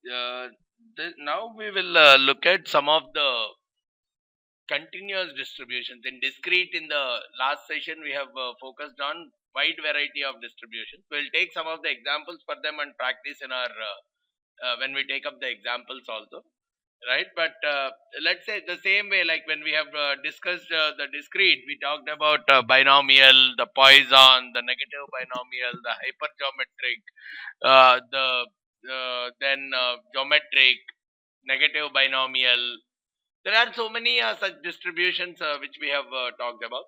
uh, now we will look at some of the continuous distributions. In discrete, in the last session, we have focused on wide variety of distributions. We'll take some of the examples for them and practice in our when we take up the examples also, right? But let's say the same way, like when we have discussed the discrete, we talked about binomial, the Poisson, the negative binomial, the hypergeometric, the then geometric, negative binomial. There are so many such distributions which we have talked about.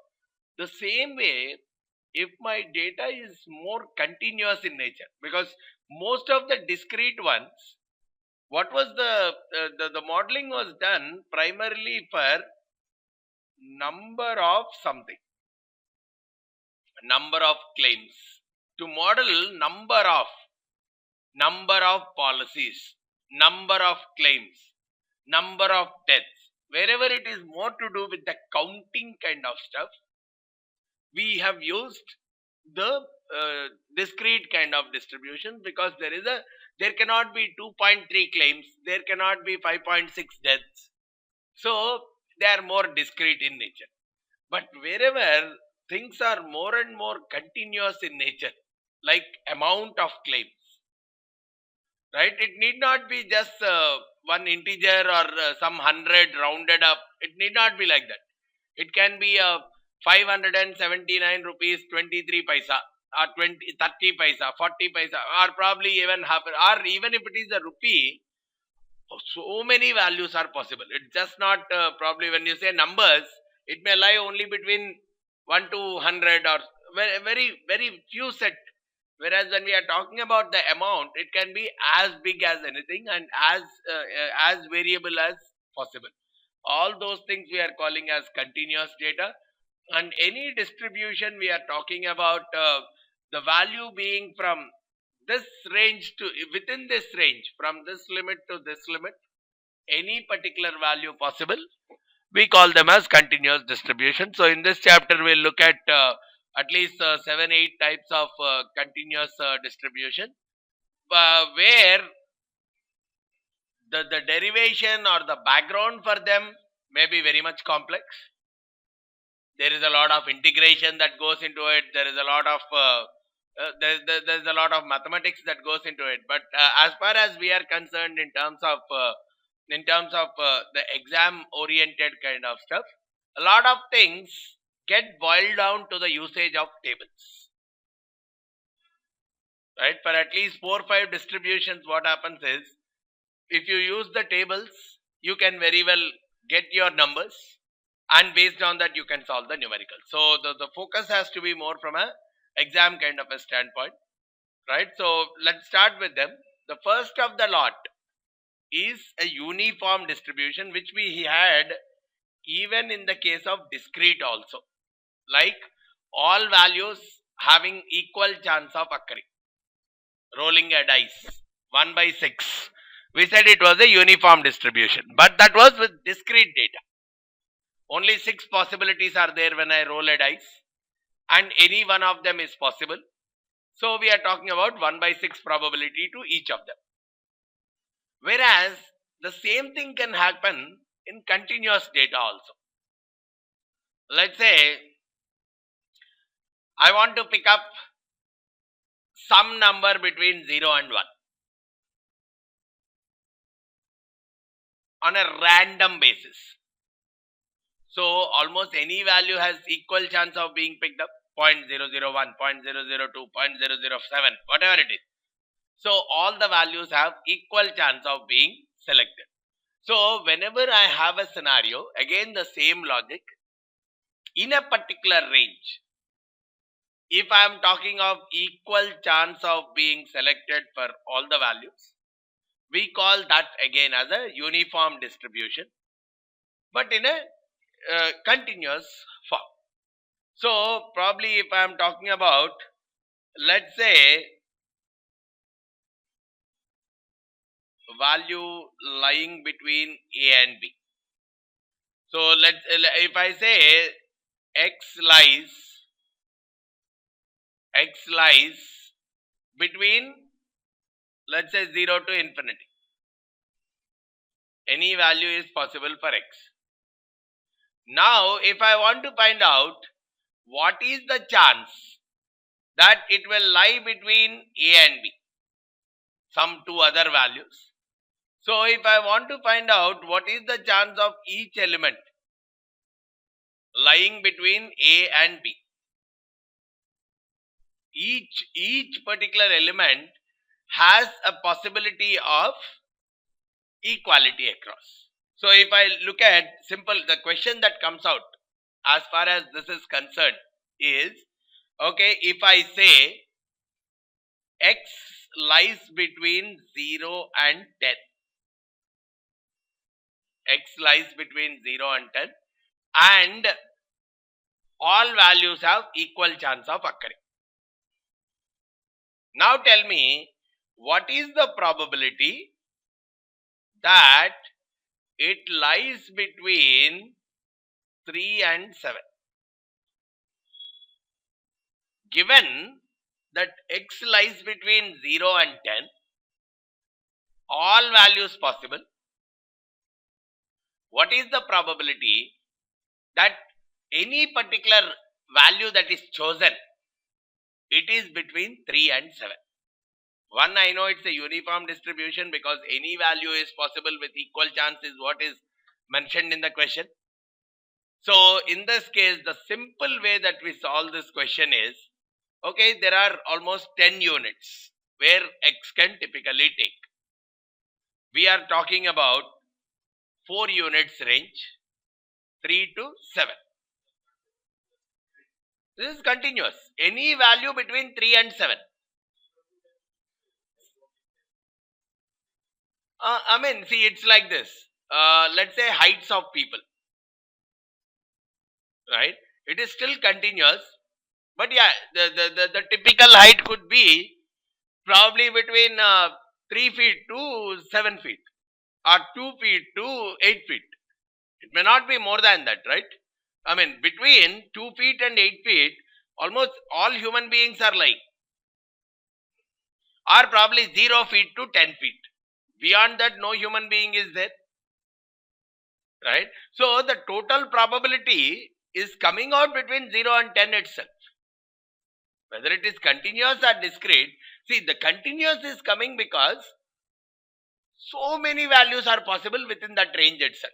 The same way, if my data is more continuous in nature, because most of the discrete ones, what was the modeling was done primarily for number of something, number of claims, to model number of policies, number of claims, number of deaths. Wherever it is more to do with the counting kind of stuff, we have used the discrete kind of distribution, because there cannot be 2.3 claims, there cannot be 5.6 deaths, so they are more discrete in nature. But wherever things are more and more continuous in nature, like amount of claims, right? It need not be just one integer or some 100 rounded up. It need not be like that. It can be 579 rupees 23 paisa, or 30 paisa, 40 paisa, or probably even half, or even if it is a rupee. So many values are possible. It's just not probably when you say numbers, it may lie only between 1 to 100, or very few set. Whereas when we are talking about the amount, it can be as big as anything and as variable as possible. All those things we are calling as continuous data. And any distribution we are talking about, the value being from this range to within this range, from this limit to this limit, any particular value possible, we call them as continuous distribution. So in this chapter we'll look at least 7-8 types of continuous distribution, where the derivation or the background for them may be very much complex. There is a lot of integration that goes into it. There is a lot of there's a lot of mathematics that goes into it. But as far as we are concerned, in terms of the exam oriented kind of stuff, a lot of things get boiled down to the usage of tables, right? For at least 4 or 5 distributions, what happens is, if you use the tables, you can very well get your numbers, and based on that you can solve the numerical. So the focus has to be more from a exam kind of a standpoint, right? So let's start with them. The first of the lot is a uniform distribution, which we had even in the case of discrete also, like all values having equal chance of occurring, rolling a dice 1 by 6. We said it was a uniform distribution, but that was with discrete data. Only 6 possibilities are there when I roll a dice, and any one of them is possible. So we are talking about 1 by 6 probability to each of them. Whereas the same thing can happen in continuous data also. Let's say I want to pick up some number between 0 and 1 on a random basis. So almost any value has equal chance of being picked up, 0.001, 0.002, 0.007, whatever it is. So all the values have equal chance of being selected. So whenever I have a scenario, again the same logic, in a particular range, if I am talking of equal chance of being selected for all the values, we call that again as a uniform distribution, but in a continuous form. So probably if I am talking about, let's say, value lying between A and B. So if I say x lies between, let's say, 0 to infinity. Any value is possible for x. Now, if I want to find out what is the chance that it will lie between a and b, some two other values. So, if I want to find out what is the chance of each element lying between a and b, each particular element has a possibility of equality across. So if I look at the question that comes out as far as this is concerned is, okay, if I say x lies between 0 and 10, x lies between 0 and 10, and all values have equal chance of occurring. Now tell me, what is the probability that it lies between 3 and 7? Given that x lies between 0 and 10, all values possible, what is the probability that any particular value that is chosen, it is between 3 and 7? One, I know it's a uniform distribution because any value is possible with equal chance is what is mentioned in the question. So in this case, the simple way that we solve this question is, okay, there are almost 10 units where x can typically take. We are talking about 4 units range, 3 to 7. This is continuous. Any value between 3 and 7. See, it's like this. Let's say heights of people. Right? It is still continuous. But yeah, the typical height could be probably between 3 feet to 7 feet. Or 2 feet to 8 feet. It may not be more than that, right? Between 2 feet and 8 feet, almost all human beings are lying. Or probably 0 feet to 10 feet. Beyond that, no human being is there. Right? So, the total probability is coming out between 0 and 10 itself. Whether it is continuous or discrete. See, the continuous is coming because so many values are possible within that range itself.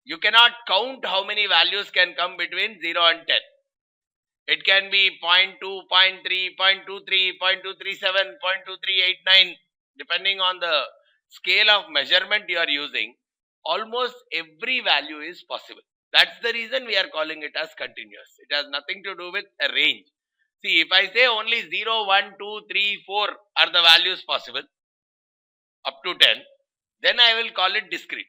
You cannot count how many values can come between 0 and 10. It can be 0.2, 0.3, 0.23, 0.237, 0.2389, depending on the scale of measurement you are using. Almost every value is possible. That's the reason we are calling it as continuous. It has nothing to do with a range. See, if I say only 0, 1, 2, 3, 4 are the values possible up to 10, then I will call it discrete.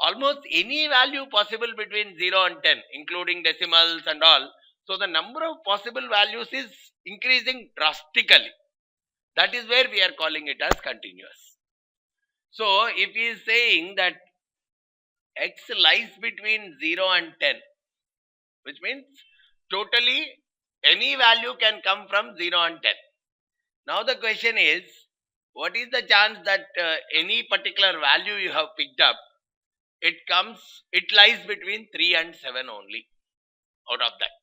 Almost any value possible between 0 and 10, including decimals and all. So the number of possible values is increasing drastically. That is where we are calling it as continuous. So if he is saying that x lies between 0 and 10, which means totally any value can come from 0 and 10. Now the question is, what is the chance that any particular value you have picked up, it lies between 3 and 7 only out of that.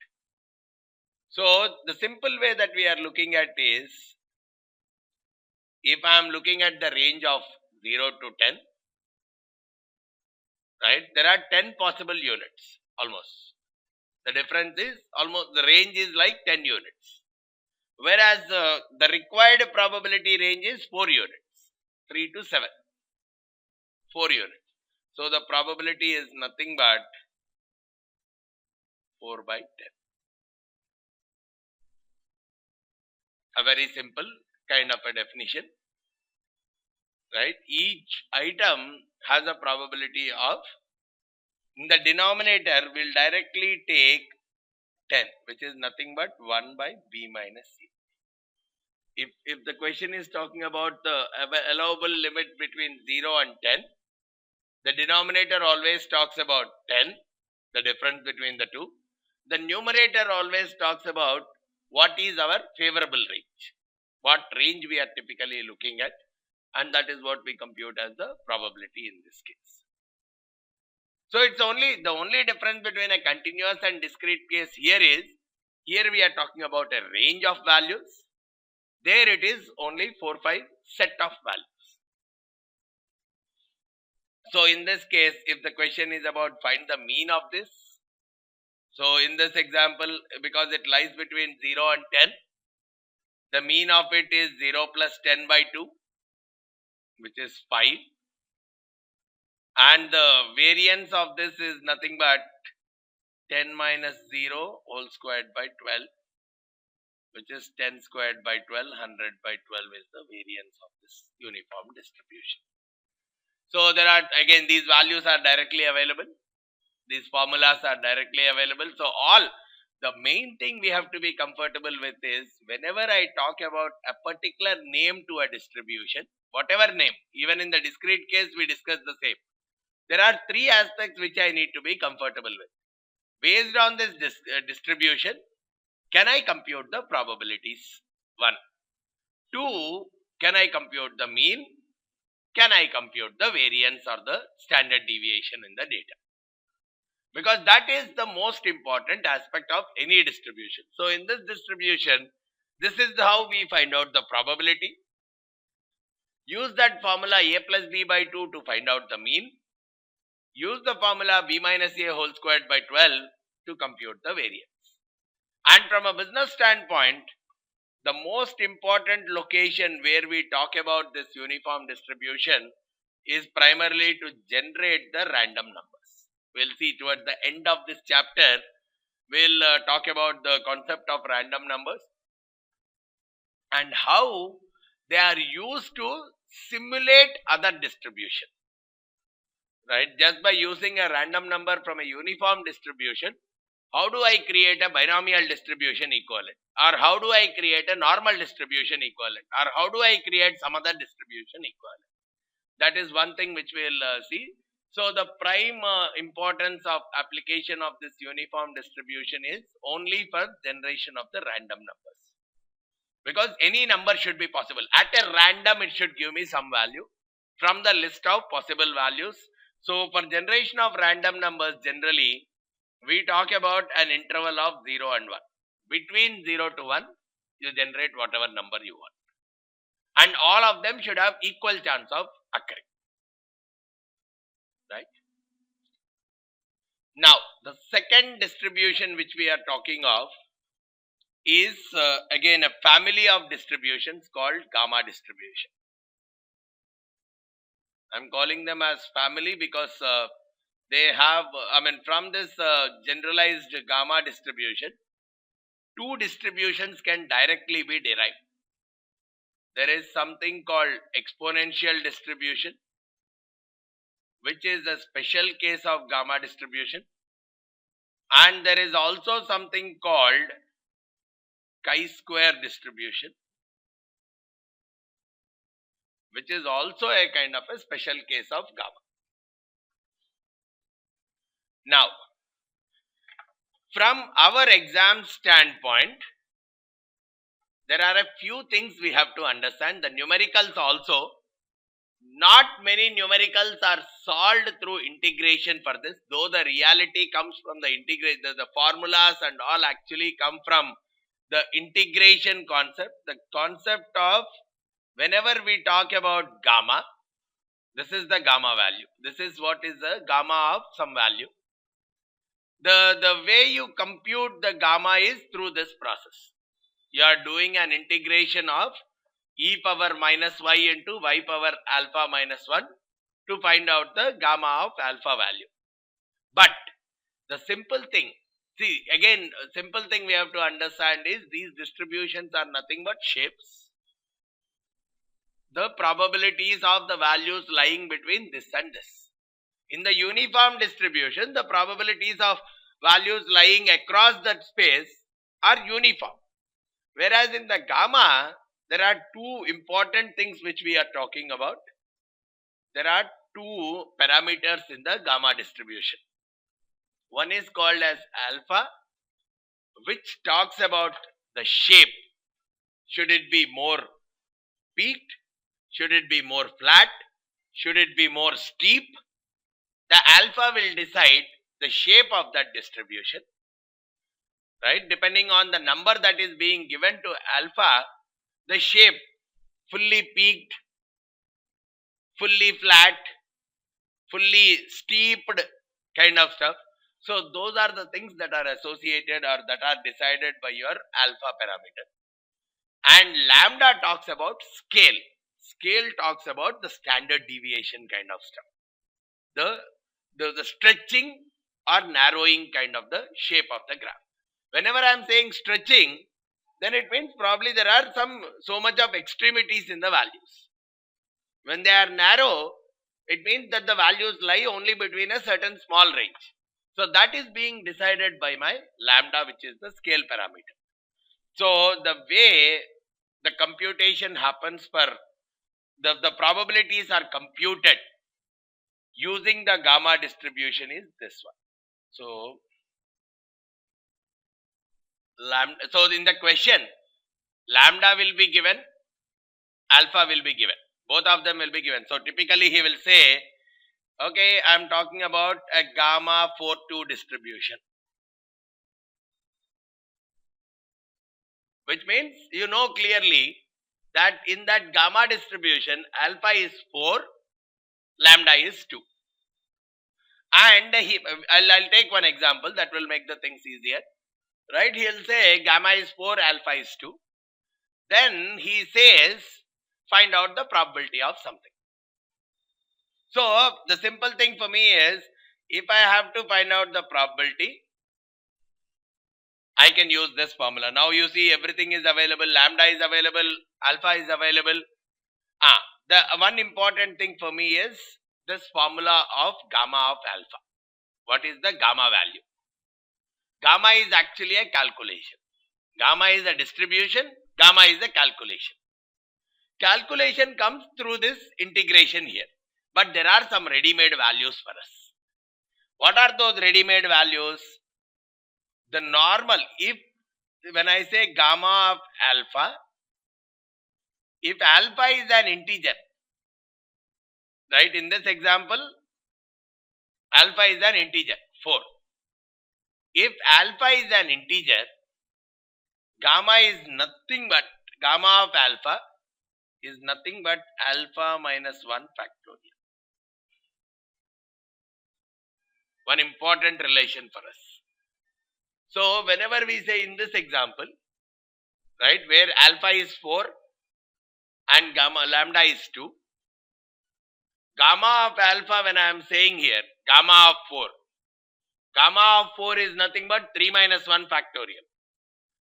So the simple way that we are looking at is, if I am looking at the range of 0 to 10, right, there are 10 possible units almost. The difference is the range is like 10 units. Whereas the required probability range is 4 units, 3 to 7, 4 units. So the probability is nothing but 4 by 10. A very simple kind of a definition, right? Each item has a probability of, in the denominator will directly take 10, which is nothing but 1 by b minus c. If the question is talking about the allowable limit between 0 and 10, the denominator always talks about 10, the difference between the two. The numerator always talks about what is our favorable range, what range we are typically looking at. and that is what we compute as the probability in this case. So it's the only difference between a continuous and discrete case here is, here we are talking about a range of values. There it is only 4, 5 set of values. So in this case, if the question is about find the mean of this, so in this example, because it lies between 0 and 10, the mean of it is 0 plus 10 by 2, which is 5. And the variance of this is nothing but 10 minus 0 whole squared by 12, which is 10 squared by 12, 100 by 12 is the variance of this uniform distribution. So there are, again, these values are directly available. These formulas are directly available. So the main thing we have to be comfortable with is, whenever I talk about a particular name to a distribution, whatever name, even in the discrete case we discuss the same. There are 3 aspects which I need to be comfortable with. Based on this distribution, can I compute the probabilities? 1. 2. Can I compute the mean? Can I compute the variance or the standard deviation in the data? Because that is the most important aspect of any distribution. So in this distribution, this is how we find out the probability. Use that formula a plus b by 2 to find out the mean. Use the formula b minus a whole squared by 12 to compute the variance. And from a business standpoint, the most important location where we talk about this uniform distribution is primarily to generate the random numbers. We'll see towards the end of this chapter, we'll talk about the concept of random numbers and how they are used to simulate other distribution. Right? Just by using a random number from a uniform distribution, how do I create a binomial distribution equivalent? Or how do I create a normal distribution equivalent? Or how do I create some other distribution equivalent? That is one thing which we'll see. So the prime importance of application of this uniform distribution is only for generation of the random numbers. Because any number should be possible. At a random, it should give me some value from the list of possible values. So for generation of random numbers, generally, we talk about an interval of 0 and 1. Between 0 to 1, you generate whatever number you want. And all of them should have equal chance of occurring. Right? Now, the second distribution which we are talking of is again a family of distributions called gamma distribution. I'm calling them as family because they have, from this generalized gamma distribution, 2 distributions can directly be derived. There is something called exponential distribution, which is a special case of gamma distribution. And there is also something called chi-square distribution, which is also a kind of a special case of gamma. Now, from our exam standpoint, there are a few things we have to understand. The numericals also, not many numericals are solved through integration for this, though the reality comes from the integration. The formulas and all actually come from the integration concept. The concept of, whenever we talk about gamma, this is the gamma value. This is what is the gamma of some value. The way you compute the gamma is through this process. You are doing an integration of e power minus y into y power alpha minus 1 to find out the gamma of alpha value. But the simple thing, see again, simple thing we have to understand is these distributions are nothing but shapes. The probabilities of the values lying between this and this. In the uniform distribution, the probabilities of values lying across that space are uniform. Whereas in the gamma, there are 2 important things which we are talking about. There are 2 parameters in the gamma distribution. One is called as alpha, which talks about the shape. Should it be more peaked? Should it be more flat? Should it be more steep? The alpha will decide the shape of that distribution, right? Depending on the number that is being given to alpha, the shape, fully peaked, fully flat, fully steeped kind of stuff. So those are the things that are associated or that are decided by your alpha parameter. And lambda talks about scale. Scale talks about the standard deviation kind of stuff. The stretching or narrowing kind of the shape of the graph. Whenever I am saying stretching, then it means probably there are so much of extremities in the values. When they are narrow, it means that the values lie only between a certain small range. So that is being decided by my lambda, which is the scale parameter. So the way the computation happens for the probabilities are computed using the gamma distribution is this one. So lambda, so in the question, lambda will be given, alpha will be given. Both of them will be given. So typically he will say, okay, I am talking about a gamma 4-2 distribution. Which means you know clearly that in that gamma distribution, alpha is 4, lambda is 2. And I'll take one example that will make the things easier. Right? He'll say gamma is 4, alpha is 2. Then he says, find out the probability of something. So the simple thing for me is, if I have to find out the probability, I can use this formula. Now you see everything is available, lambda is available, alpha is available. The one important thing for me is this formula of gamma of alpha. What is the gamma value? Gamma is actually a calculation. Gamma is a distribution, gamma is a calculation. Calculation comes through this integration here. But there are some ready-made values for us. What are those ready-made values? The normal, when I say gamma of alpha, if alpha is an integer, right, in this example, alpha is an integer, 4. If alpha is an integer, gamma is nothing but, gamma of alpha is nothing but alpha minus 1 factorial. One important relation for us. So whenever we say in this example, right, where alpha is 4 and lambda is 2, gamma of alpha, when I am saying here, gamma of 4. Gamma of 4 is nothing but 3 minus 1 factorial.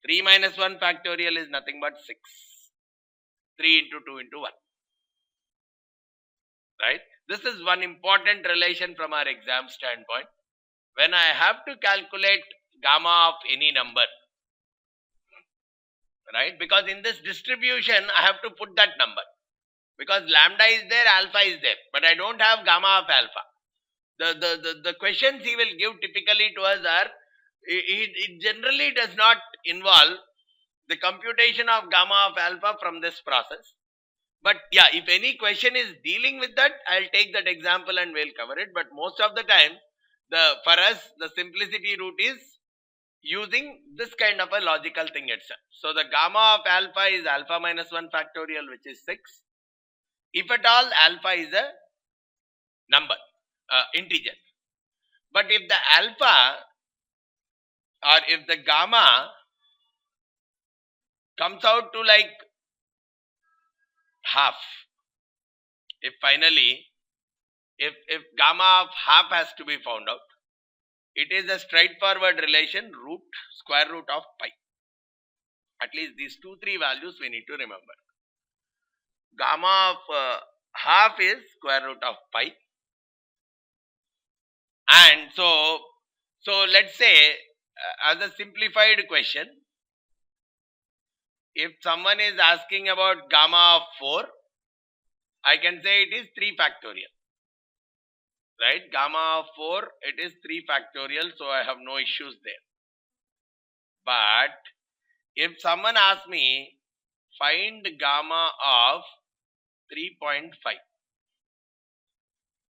3 minus 1 factorial is nothing but 6. 3 into 2 into 1. Right? This is one important relation from our exam standpoint. When I have to calculate gamma of any number, right? Because in this distribution, I have to put that number. Because lambda is there, alpha is there. But I don't have gamma of alpha. The questions he will give typically to us are, it generally does not involve the computation of gamma of alpha from this process. But yeah, if any question is dealing with that, I'll take that example and we'll cover it. But most of the time, for us, the simplicity route is using this kind of a logical thing itself. So the gamma of alpha is alpha minus 1 factorial, which is 6. If at all, alpha is a number, integer. But if the alpha or if the gamma comes out to like half, if finally, if gamma of half has to be found out, it is a straightforward relation, square root of pi. At least these 2-3 values we need to remember. Gamma of half is square root of pi. And so let's say, as a simplified question, if someone is asking about gamma of 4, I can say it is 3 factorial. Right? Gamma of 4, it is 3 factorial, so I have no issues there. But if someone asks me, find gamma of 3.5.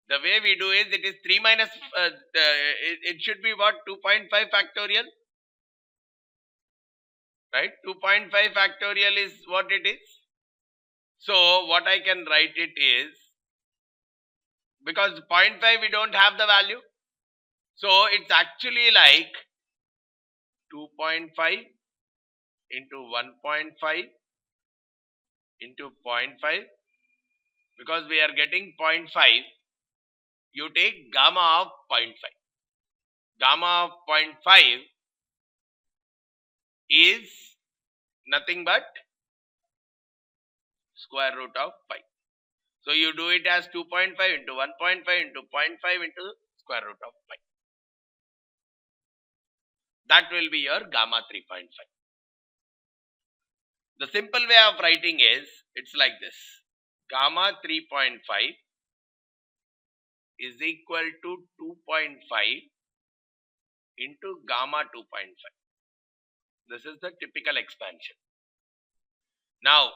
The way we do is, it is 3 minus, it should be what? 2.5 factorial, right? 2.5 factorial is what it is. So what I can write it is, because 0.5 we don't have the value, so it's actually like 2.5 into 1.5 into 0.5, because we are getting 0.5, you take gamma of 0.5. Gamma of 0.5 is nothing but square root of pi. So you do it as 2.5 into 1.5 into 0.5 into square root of pi. That will be your gamma 3.5. The simple way of writing is, it's like this. Gamma 3.5 is equal to 2.5 into gamma 2.5. This is the typical expansion. Now,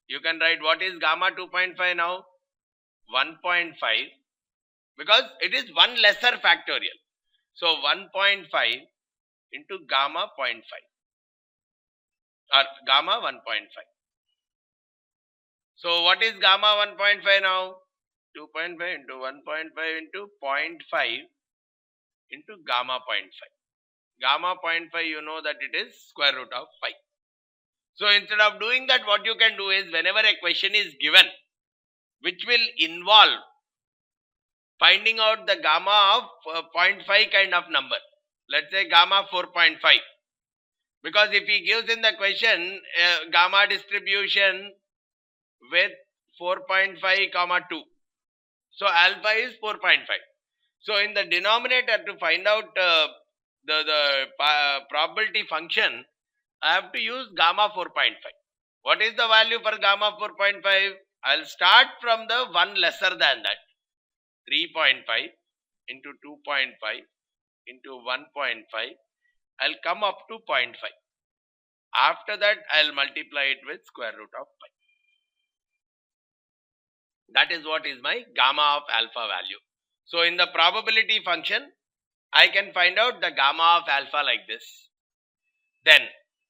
you can write what is gamma 2.5 now? 1.5, because it is one lesser factorial. So 1.5 into gamma 0.5 or gamma 1.5. So what is gamma 1.5 now? 2.5 into 1.5 into 0.5 into gamma 0.5. Gamma 0.5, you know that it is square root of pi. So instead of doing that, what you can do is, whenever a question is given which will involve finding out the gamma of 0.5 kind of number, let's say gamma 4.5, because if he gives in the question gamma distribution with 4.5 comma 2, so alpha is 4.5. So in the denominator, to find out the probability function, I have to use gamma 4.5. What is the value for gamma 4.5? I'll start from the one lesser than that. 3.5 into 2.5 into 1.5. I'll come up to 0.5. After that, I'll multiply it with square root of pi. That is what is my gamma of alpha value. So in the probability function, I can find out the gamma of alpha like this. Then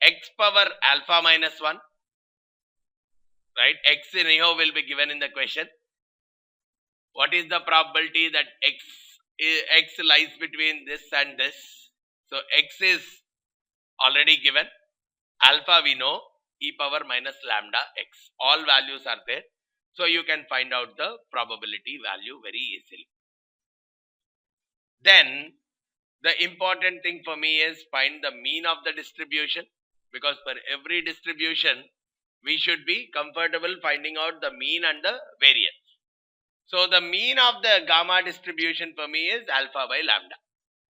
x power alpha minus 1, right? X anyhow will be given in the question. What is the probability that x lies between this and this? So x is already given. Alpha we know, e power minus lambda x. All values are there. So you can find out the probability value very easily. Then the important thing for me is find the mean of the distribution, because for every distribution we should be comfortable finding out the mean and the variance. So the mean of the gamma distribution for me is alpha by lambda.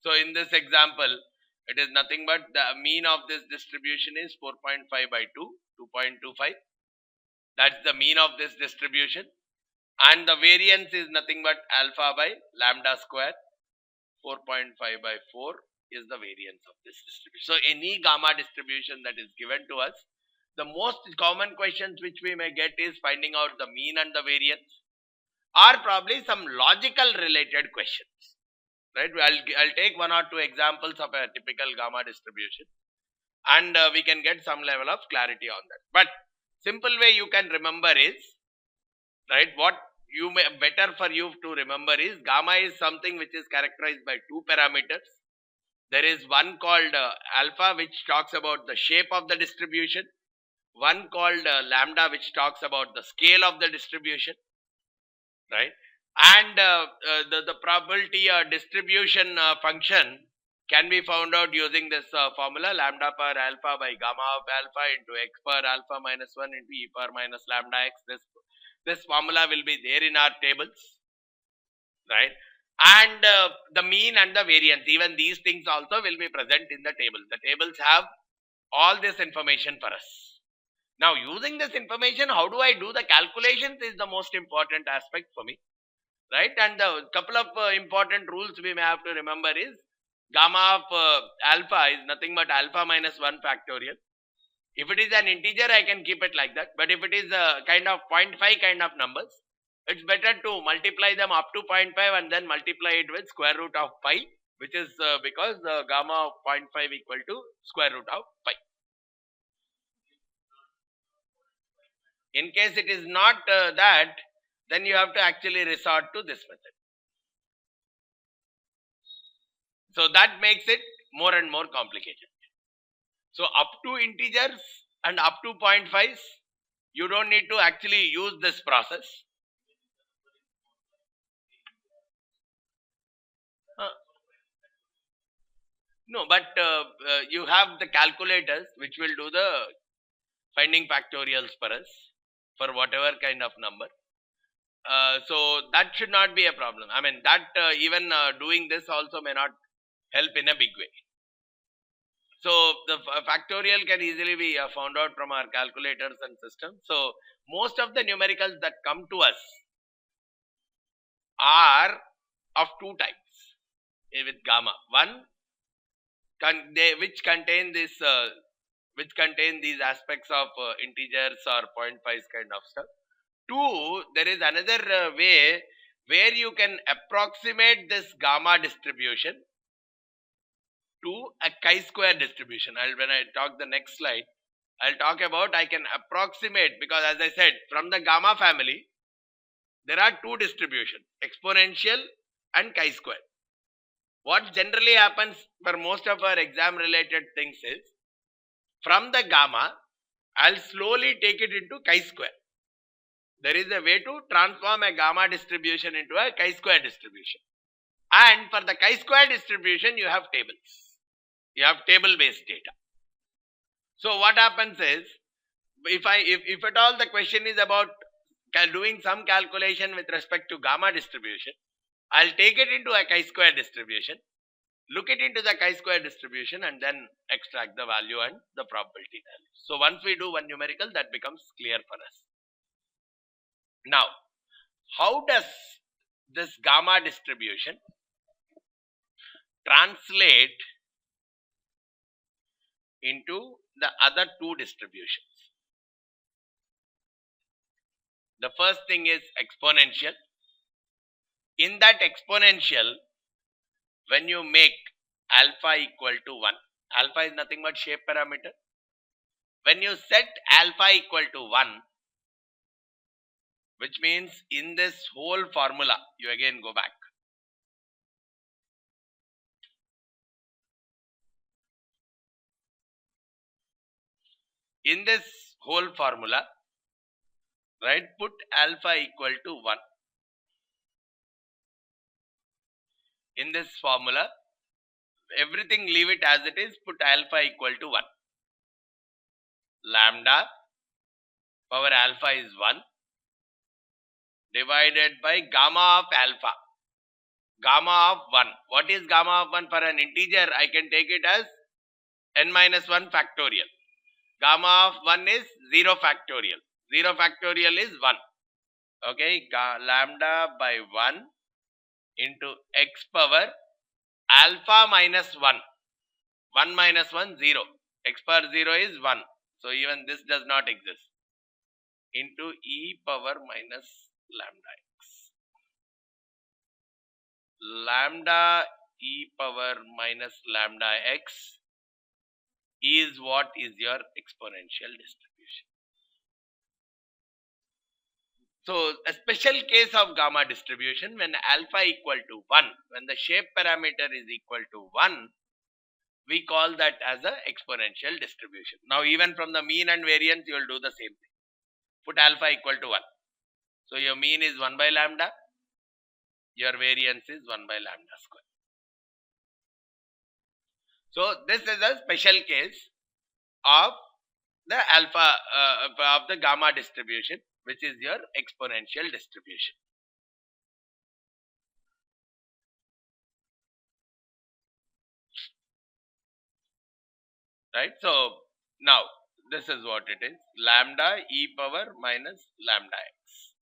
So in this example, it is nothing but the mean of this distribution is 4.5 by 2, 2.25. That's the mean of this distribution. And the variance is nothing but alpha by lambda square. 4.5 by 4 is the variance of this distribution. So any gamma distribution that is given to us, the most common questions which we may get is finding out the mean and the variance, or probably some logical related questions. Right? I'll take one or two examples of a typical gamma distribution, and we can get some level of clarity on that. But simple way you can remember is, right, what you may better for you to remember is, gamma is something which is characterized by two parameters. There is one called alpha, which talks about the shape of the distribution. One called lambda, which talks about the scale of the distribution. Right? And the probability distribution function can be found out using this formula, lambda per alpha by gamma of alpha into x per alpha minus 1 into e per minus lambda x. This formula will be there in our tables, right? And the mean and the variance, even these things also will be present in the table. The tables have all this information for us. Now, using this information, how do I do the calculations is the most important aspect for me, right? And the couple of important rules we may have to remember is, gamma of alpha is nothing but alpha minus 1 factorial If it is an integer, I can keep it like that. But if it is a kind of 0.5 kind of numbers, it's better to multiply them up to 0.5 and then multiply it with square root of pi, which is because the gamma of 0.5 equal to square root of pi. In case it is not that, then you have to actually resort to this method. So that makes it more and more complicated. So up to integers and up to 0.5s, you don't need to actually use this process. No, but you have the calculators which will do the finding factorials for us for whatever kind of number. So that should not be a problem. I mean that even doing this also may not help in a big way. So the factorial can easily be found out from our calculators and systems. So most of the numericals that come to us are of two types with gamma. One, which contain this which contain these aspects of integers or 0.5s kind of stuff. Two, there is another way where you can approximate this gamma distribution to a chi-square distribution. When I talk the next slide, I'll talk about I can approximate, because as I said, from the gamma family, there are two distributions, exponential and chi-square. What generally happens for most of our exam related things is, from the gamma, I'll slowly take it into chi-square. There is a way to transform a gamma distribution into a chi-square distribution. And for the chi-square distribution, you have tables. You have table-based data. So what happens is, if at all the question is about doing some calculation with respect to gamma distribution, I'll take it into a chi-square distribution, look it into the chi-square distribution, and then extract the value and the probability value. So once we do one numerical, that becomes clear for us. Now, how does this gamma distribution translate into the other two distributions? The first thing is exponential. In that exponential, when you make alpha equal to 1, alpha is nothing but shape parameter. When you set alpha equal to 1, which means in this whole formula, you again go back. In this whole formula, right, put alpha equal to 1. In this formula, everything leave it as it is, put alpha equal to 1. Lambda power alpha is 1 divided by gamma of alpha. Gamma of 1. What is gamma of 1? For an integer, I can take it as n minus 1 factorial. Gamma of 1 is 0 factorial. 0 factorial is 1. Okay, lambda by 1 into x power alpha minus 1. 1 minus 1, 0. X power 0 is 1. So even this does not exist. Into e power minus lambda x. Lambda e power minus lambda x is what is your exponential distribution. So a special case of gamma distribution, when alpha equal to 1, when the shape parameter is equal to 1, we call that as a exponential distribution. Now even from the mean and variance, you will do the same thing. Put alpha equal to 1. So your mean is 1 by lambda, your variance is 1 by lambda square. So this is a special case of the alpha of the gamma distribution, which is your exponential distribution. Right. So now this is what it is, lambda e power minus lambda x.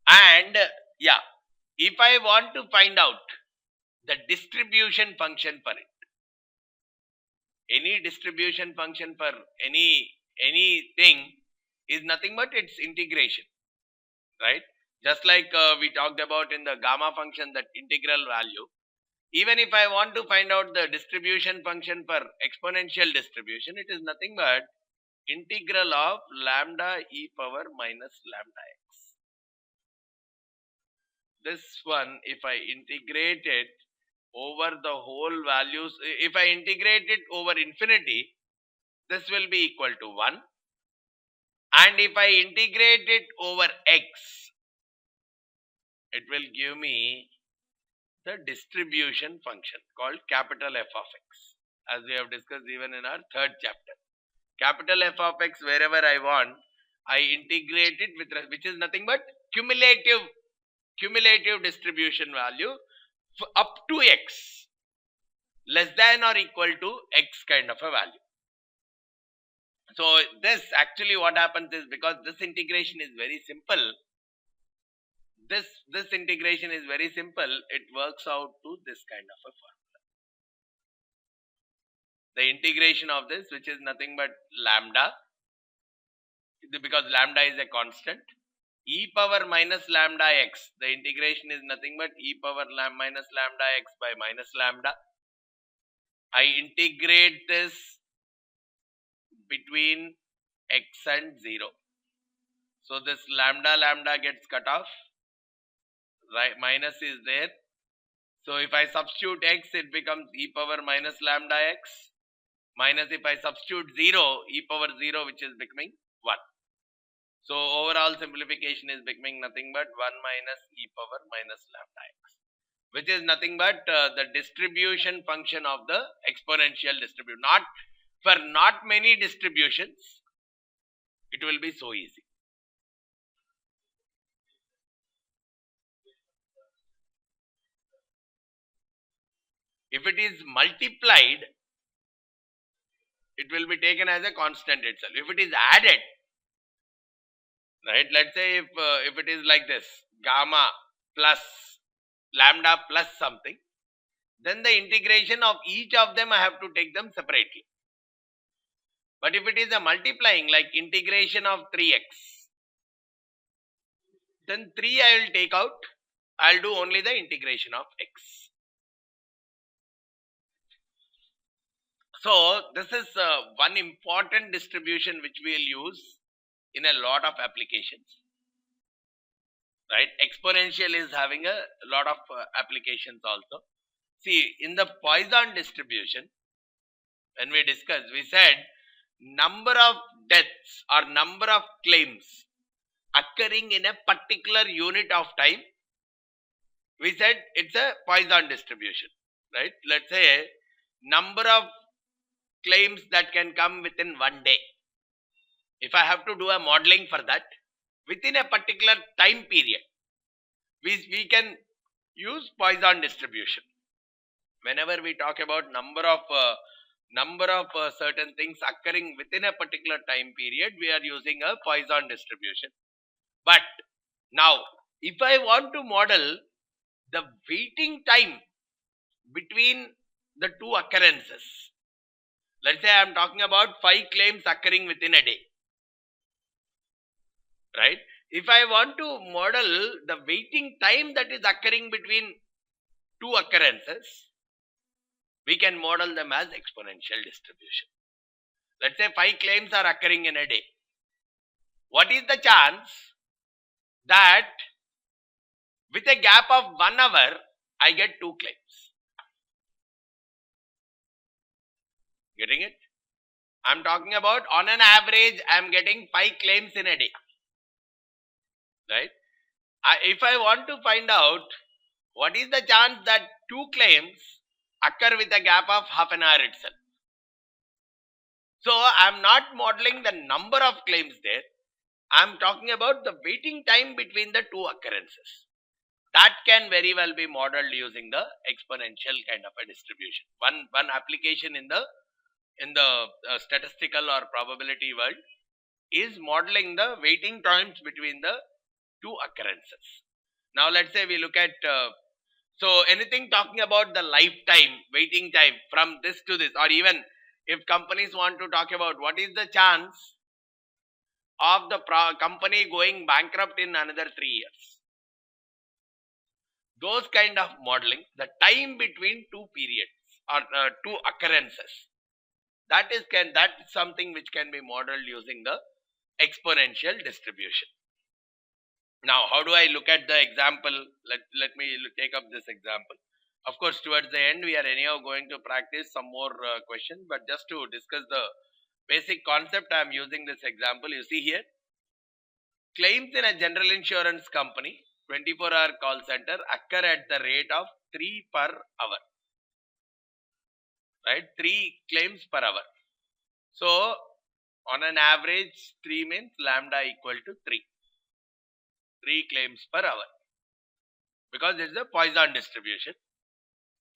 And yeah, if I want to find out the distribution function for it, Any distribution function for anything is nothing but its integration, right? Just like we talked about in the gamma function, that integral value. Even if I want to find out the distribution function for exponential distribution, it is nothing but integral of lambda e power minus lambda x. This one, if I integrate it over the whole values, if I integrate it over infinity, this will be equal to 1. And if I integrate it over x, it will give me the distribution function called capital F of x, as we have discussed even in our third chapter. Capital F of x, wherever I want, I integrate it with, which is nothing but cumulative distribution value up to x, less than or equal to x kind of a value. So this actually what happens is, because this integration is very simple, this integration is very simple, it works out to this kind of a formula. The integration of this, which is nothing but lambda, because lambda is a constant, e power minus lambda x, the integration is nothing but e power minus lambda x by minus lambda. I integrate this between x and 0. So this lambda gets cut off, right? Minus is there. So if I substitute x, it becomes e power minus lambda x, minus if I substitute 0, e power 0, which is becoming 1. So overall simplification is becoming nothing but 1 minus e power minus lambda x, which is nothing but the distribution function of the exponential distribution. For not many distributions, it will be so easy. If it is multiplied, it will be taken as a constant itself. If it is added, right, let's say if it is like this, gamma plus lambda plus something, then the integration of each of them I have to take them separately. But if it is a multiplying, like integration of 3x, then 3 I will take out, I will do only the integration of x. So this is one important distribution which we will use in a lot of applications, right? Exponential is having a lot of applications also. See, in the Poisson distribution, when we discussed, we said number of deaths or number of claims occurring in a particular unit of time, we said it's a Poisson distribution, right? Let's say number of claims that can come within 1 day. If I have to do a modeling for that, within a particular time period, we can use Poisson distribution. Whenever we talk about number of certain things occurring within a particular time period, we are using a Poisson distribution. But now, if I want to model the waiting time between the two occurrences, let's say I am talking about 5 claims occurring within a day, right? If I want to model the waiting time that is occurring between two occurrences, we can model them as exponential distribution. Let's say 5 claims are occurring in a day. What is the chance that with a gap of 1 hour, I get 2 claims? Getting it? I'm talking about on an average, I'm getting 5 claims in a day, right? If I want to find out what is the chance that 2 claims occur with a gap of half an hour itself. So I'm not modeling the number of claims there. I'm talking about the waiting time between the two occurrences. That can very well be modeled using the exponential kind of a distribution. One application in the statistical or probability world is modeling the waiting times between the two occurrences. Now let's say we look at so anything talking about the lifetime, waiting time from this to this, or even If companies want to talk about what is the chance of the company going bankrupt in another 3 years, those kind of modeling, the time between two periods or two occurrences, that is something which can be modeled using the exponential distribution. Now, how do I look at the example? Let me take up this example. Of course, towards the end, we are anyhow going to practice some more questions, but just to discuss the basic concept, I am using this example. You see here, claims in a general insurance company, 24-hour call center, occur at the rate of 3 per hour. Right? 3 claims per hour. So, on an average, 3 means lambda equal to 3. 3 claims per hour. Because it is a Poisson distribution.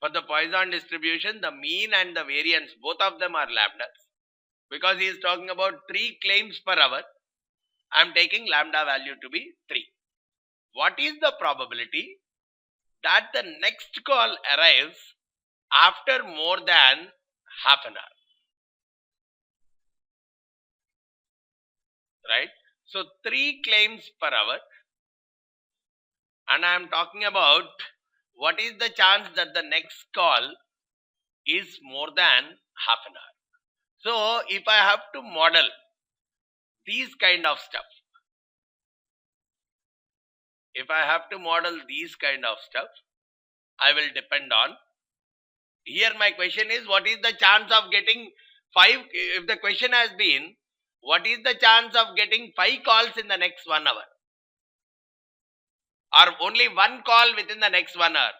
For the Poisson distribution, the mean and the variance, both of them are lambdas. Because he is talking about 3 claims per hour, I am taking lambda value to be 3. What is the probability that the next call arrives after more than half an hour? Right? So, 3 claims per hour, and I am talking about what is the chance that the next call is more than half an hour. So, if I have to model these kind of stuff, I will depend on, here my question is, what is the chance of getting 5, if the question has been, what is the chance of getting 5 calls in the next 1 hour? Or only 1 call within the next 1 hour?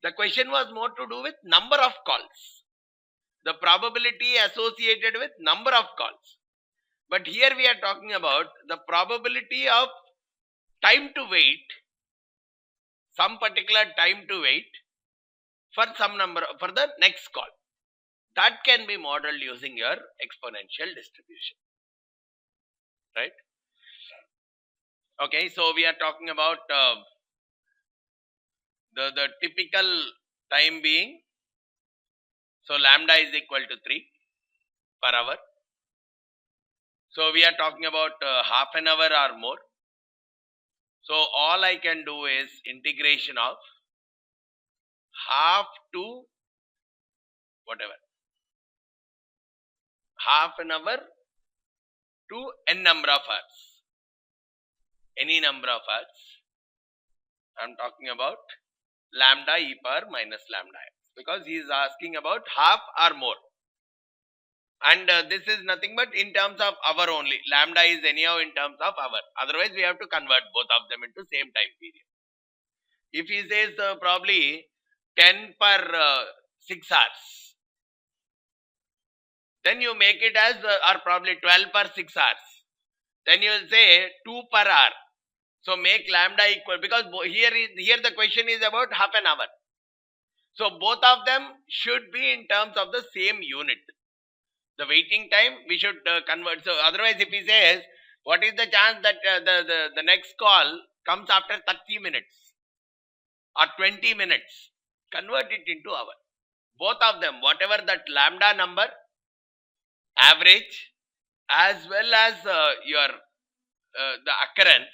The question was more to do with number of calls. The probability associated with number of calls. But here we are talking about the probability of time to wait, some particular time to wait for some number, for the next call. That can be modeled using your exponential distribution. Right? Okay, so we are talking about the typical time being, so lambda is equal to 3 per hour. So we are talking about half an hour or more. So all I can do is integration of half to whatever, half an hour to n number of hours, any number of hours. I am talking about lambda e power minus lambda x, because he is asking about half or more. And this is nothing but in terms of hour only. Lambda is anyhow in terms of hour. Otherwise, we have to convert both of them into same time period. If he says probably 10 per 6 hours, then you make it as or probably 12 per 6 hours. Then you will say 2 per hour. So make lambda equal, because here the question is about half an hour. So both of them should be in terms of the same unit. The waiting time we should convert. So otherwise, if he says what is the chance that the next call comes after 30 minutes or 20 minutes, convert it into hour. Both of them, whatever that lambda number, average, as well as your the occurrence,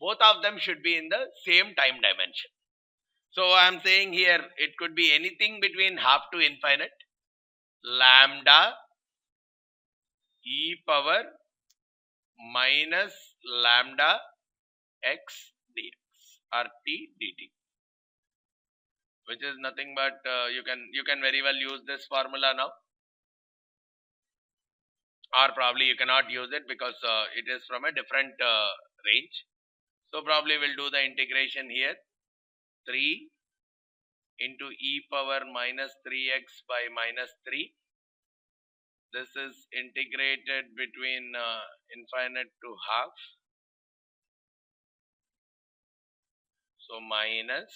both of them should be in the same time dimension. So I am saying here it could be anything between half to infinite, lambda e power minus lambda x dx or t dt, which is nothing but you can very well use this formula now, or probably you cannot use it because it is from a different range. So probably we'll do the integration here, 3 into e power minus 3x by minus 3. This is integrated between infinite to half. So minus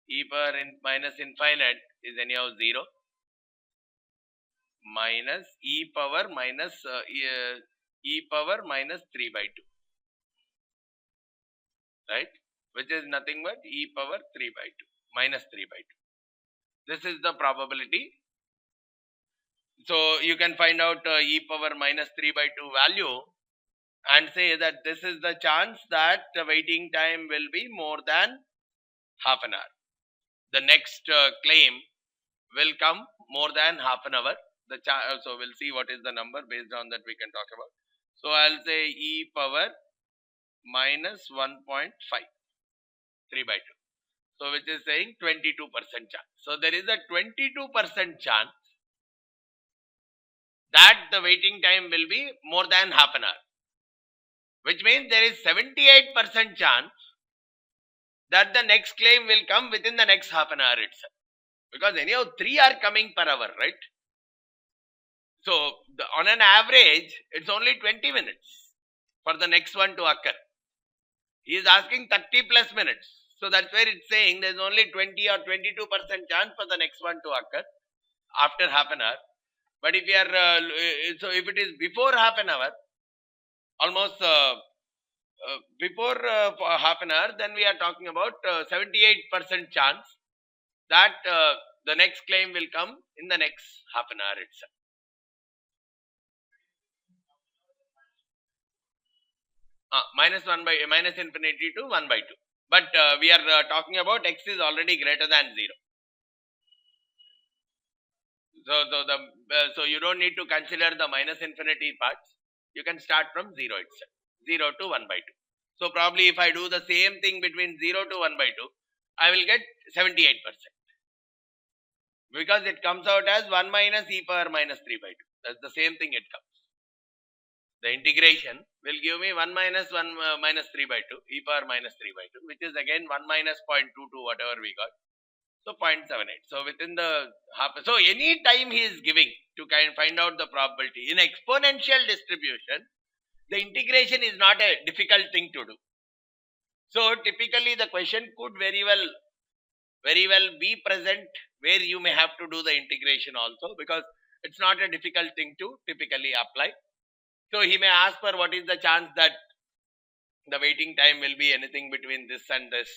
e power minus infinite is anyhow 0, minus e power minus e power minus 3 by 2. Right? Which is nothing but e power 3 by 2, minus 3 by 2. This is the probability. So you can find out e power minus 3 by 2 value and say that this is the chance that the waiting time will be more than half an hour. The next claim will come more than half an hour. So we'll see what is the number, based on that we can talk about. So I'll say e power minus 1.5, 3 by 2. So which is saying 22% chance. So there is a 22% chance that the waiting time will be more than half an hour. Which means there is 78% chance that the next claim will come within the next half an hour itself. Because anyhow 3 are coming per hour, right? So on an average, it's only 20 minutes for the next one to occur. He is asking 30 plus minutes. So that's where it's saying there's only 20 or 22% chance for the next one to occur after half an hour. But if you are, so if it is before half an hour, almost before half an hour, then we are talking about 78% chance that the next claim will come in the next half an hour itself. Minus infinity to 1 by 2. But we are talking about x is already greater than 0. So you don't need to consider the minus infinity parts. You can start from 0 itself. 0 to 1 by 2. So probably if I do the same thing between 0 to 1 by 2, I will get 78%. Because it comes out as 1 minus e power minus 3 by 2. That's the same thing it comes. The integration will give me 1 minus 1 minus 3 by 2, e power minus 3 by 2, which is again 1 minus 0.22, whatever we got. So 0.78. So within the half, so any time he is giving to find out the probability. In exponential distribution, the integration is not a difficult thing to do. So typically the question could very well be present where you may have to do the integration also, because it's not a difficult thing to typically apply. So he may ask for what is the chance that the waiting time will be anything between this and this.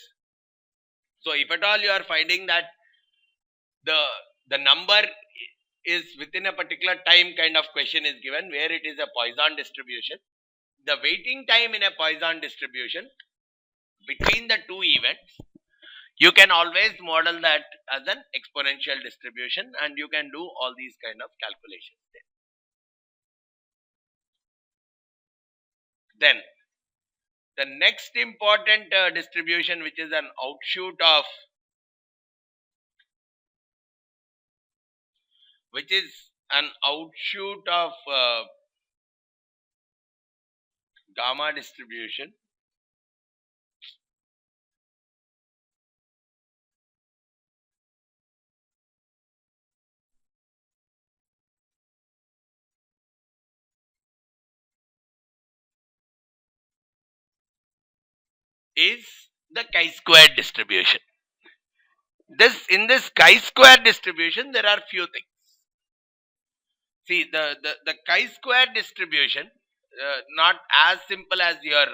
So if at all you are finding that the number is within a particular time kind of question is given where it is a Poisson distribution, the waiting time in a Poisson distribution between the two events, you can always model that as an exponential distribution, and you can do all these kind of calculations there. Then the next important distribution, which is an outshoot of gamma distribution, is the chi-square distribution. In this chi-square distribution, there are few things. See, the chi-square distribution, not as simple as your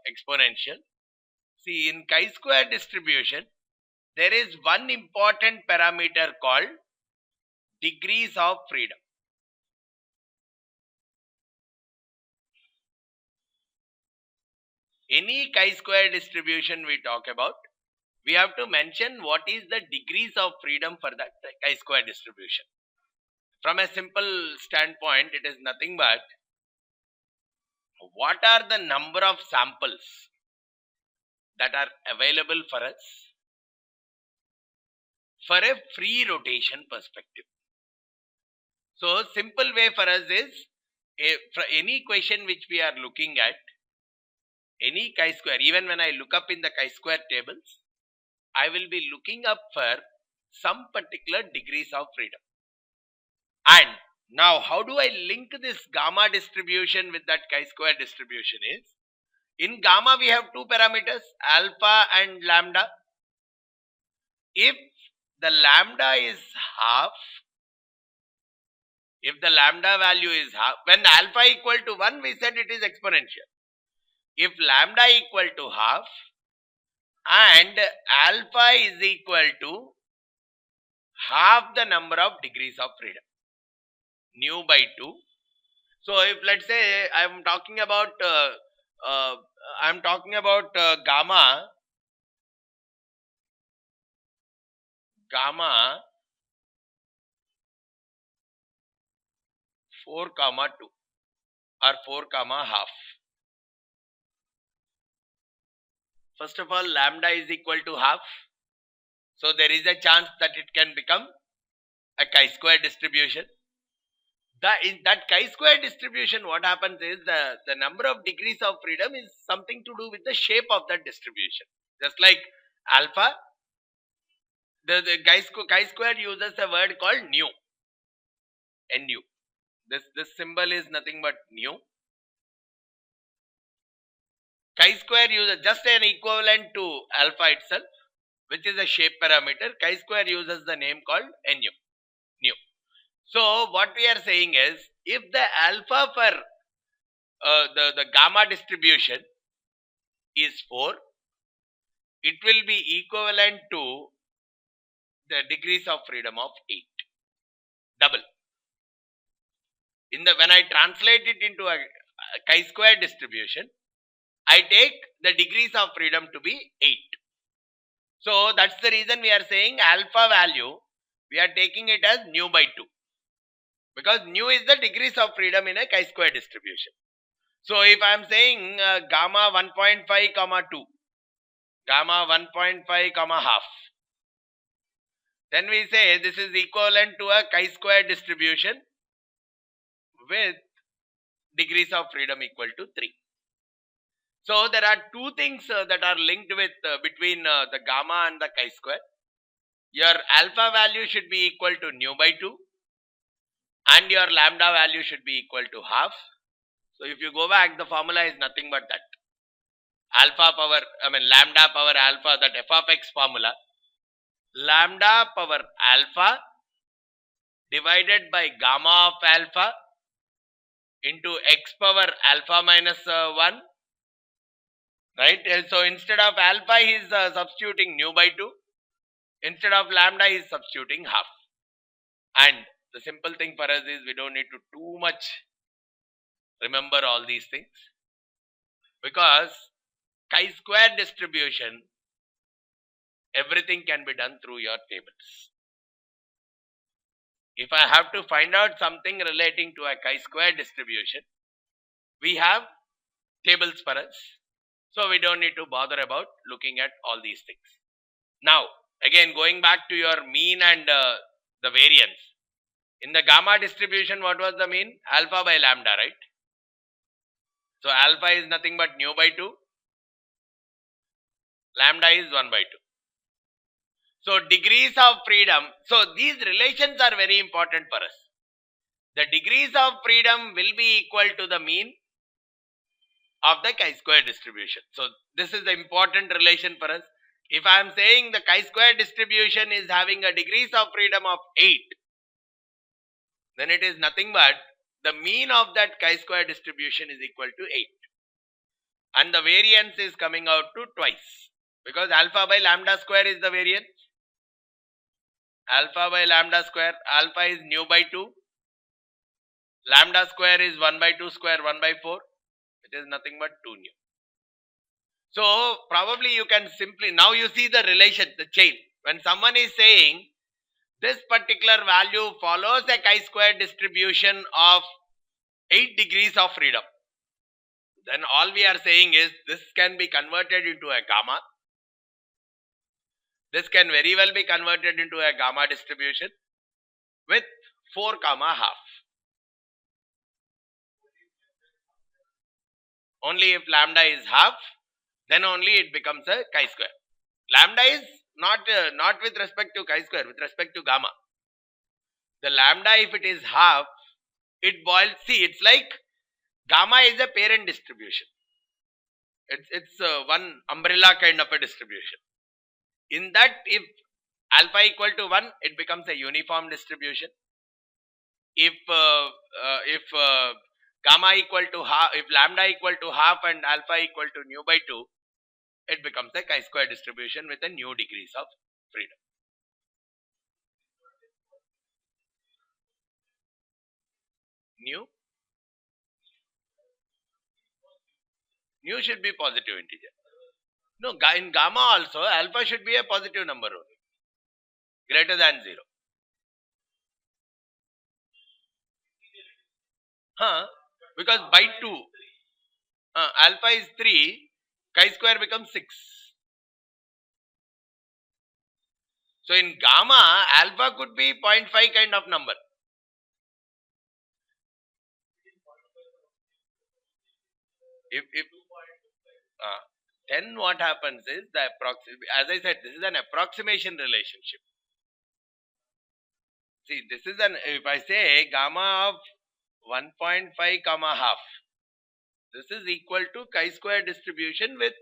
exponential. See, in chi-square distribution, there is one important parameter called degrees of freedom. Any chi-square distribution we talk about, we have to mention what is the degrees of freedom for that chi-square distribution. From a simple standpoint, it is nothing but what are the number of samples that are available for us for a free rotation perspective. So simple way for us is, for any question which we are looking at, any chi-square, even when I look up in the chi-square tables, I will be looking up for some particular degrees of freedom. And now how do I link this gamma distribution with that chi-square distribution is, in gamma we have two parameters, alpha and lambda. If the lambda is half, if the lambda value is half, when alpha equal to 1, we said it is exponential. If lambda equal to half and alpha is equal to half the number of degrees of freedom. nu by 2. So if let's say I'm talking about uh, gamma 4 comma 2 or 4 comma half. First of all, lambda is equal to half. So there is a chance that it can become a chi-square distribution. In that chi-square distribution, what happens is the number of degrees of freedom is something to do with the shape of that distribution. Just like alpha, the chi-square uses a word called nu. Nu. This symbol is nothing but nu. Chi-square uses just an equivalent to alpha itself, which is a shape parameter. Chi-square uses the name called nu. Nu. So what we are saying is, if the alpha for the gamma distribution is 4, it will be equivalent to the degrees of freedom of 8. Double. When I translate it into a chi-square distribution, I take the degrees of freedom to be 8. So that's the reason we are saying alpha value, we are taking it as nu by 2. Because nu is the degrees of freedom in a chi-square distribution. So if I am saying gamma 1.5 comma 2, gamma 1.5 comma half, then we say this is equivalent to a chi-square distribution with degrees of freedom equal to 3. So there are two things that are linked with between the gamma and the chi-square. Your alpha value should be equal to nu by 2 and your lambda value should be equal to half. So if you go back, the formula is nothing but that. Lambda power alpha, that f of x formula. Lambda power alpha divided by gamma of alpha into x power alpha minus 1. Right? So instead of alpha, he is substituting nu by 2. Instead of lambda, he is substituting half. And the simple thing for us is we don't need to too much remember all these things. Because chi-square distribution, everything can be done through your tables. If I have to find out something relating to a chi-square distribution, we have tables for us. So we don't need to bother about looking at all these things. Now, again going back to your mean and the variance. In the gamma distribution, what was the mean? Alpha by lambda, right? So alpha is nothing but nu by 2. Lambda is 1 by 2. So degrees of freedom. So these relations are very important for us. The degrees of freedom will be equal to the mean of the chi-square distribution. So this is the important relation for us. If I am saying the chi-square distribution is having a degrees of freedom of 8, then it is nothing but the mean of that chi-square distribution is equal to 8. And the variance is coming out to twice. Because alpha by lambda square is the variance. Alpha by lambda square, alpha is nu by 2. Lambda square is 1 by 2 square, 1 by 4. It is nothing but 2 nu. So probably you can simply, now you see the relation, the chain. When someone is saying this particular value follows a chi-square distribution of 8 degrees of freedom, then all we are saying is this can be converted into a gamma. This can very well be converted into a gamma distribution with 4 comma half. Only if lambda is half, then only it becomes a chi-square. Lambda is not with respect to chi-square, with respect to gamma. The lambda, if it is half, it boils. See, it's like gamma is a parent distribution. It's one umbrella kind of a distribution. In that, if alpha equal to 1, it becomes a uniform distribution. If gamma equal to half, if lambda equal to half and alpha equal to nu by 2, it becomes a chi-square distribution with a new degrees of freedom. nu should be positive integer. No, in gamma also alpha should be a positive number only, greater than 0. Because by 2, alpha is 3, chi square becomes 6. So in gamma, alpha could be 0.5 kind of number. If then what happens is as I said, this is an approximation relationship. See, this is if I say gamma of 1.5 comma half, this is equal to chi-square distribution with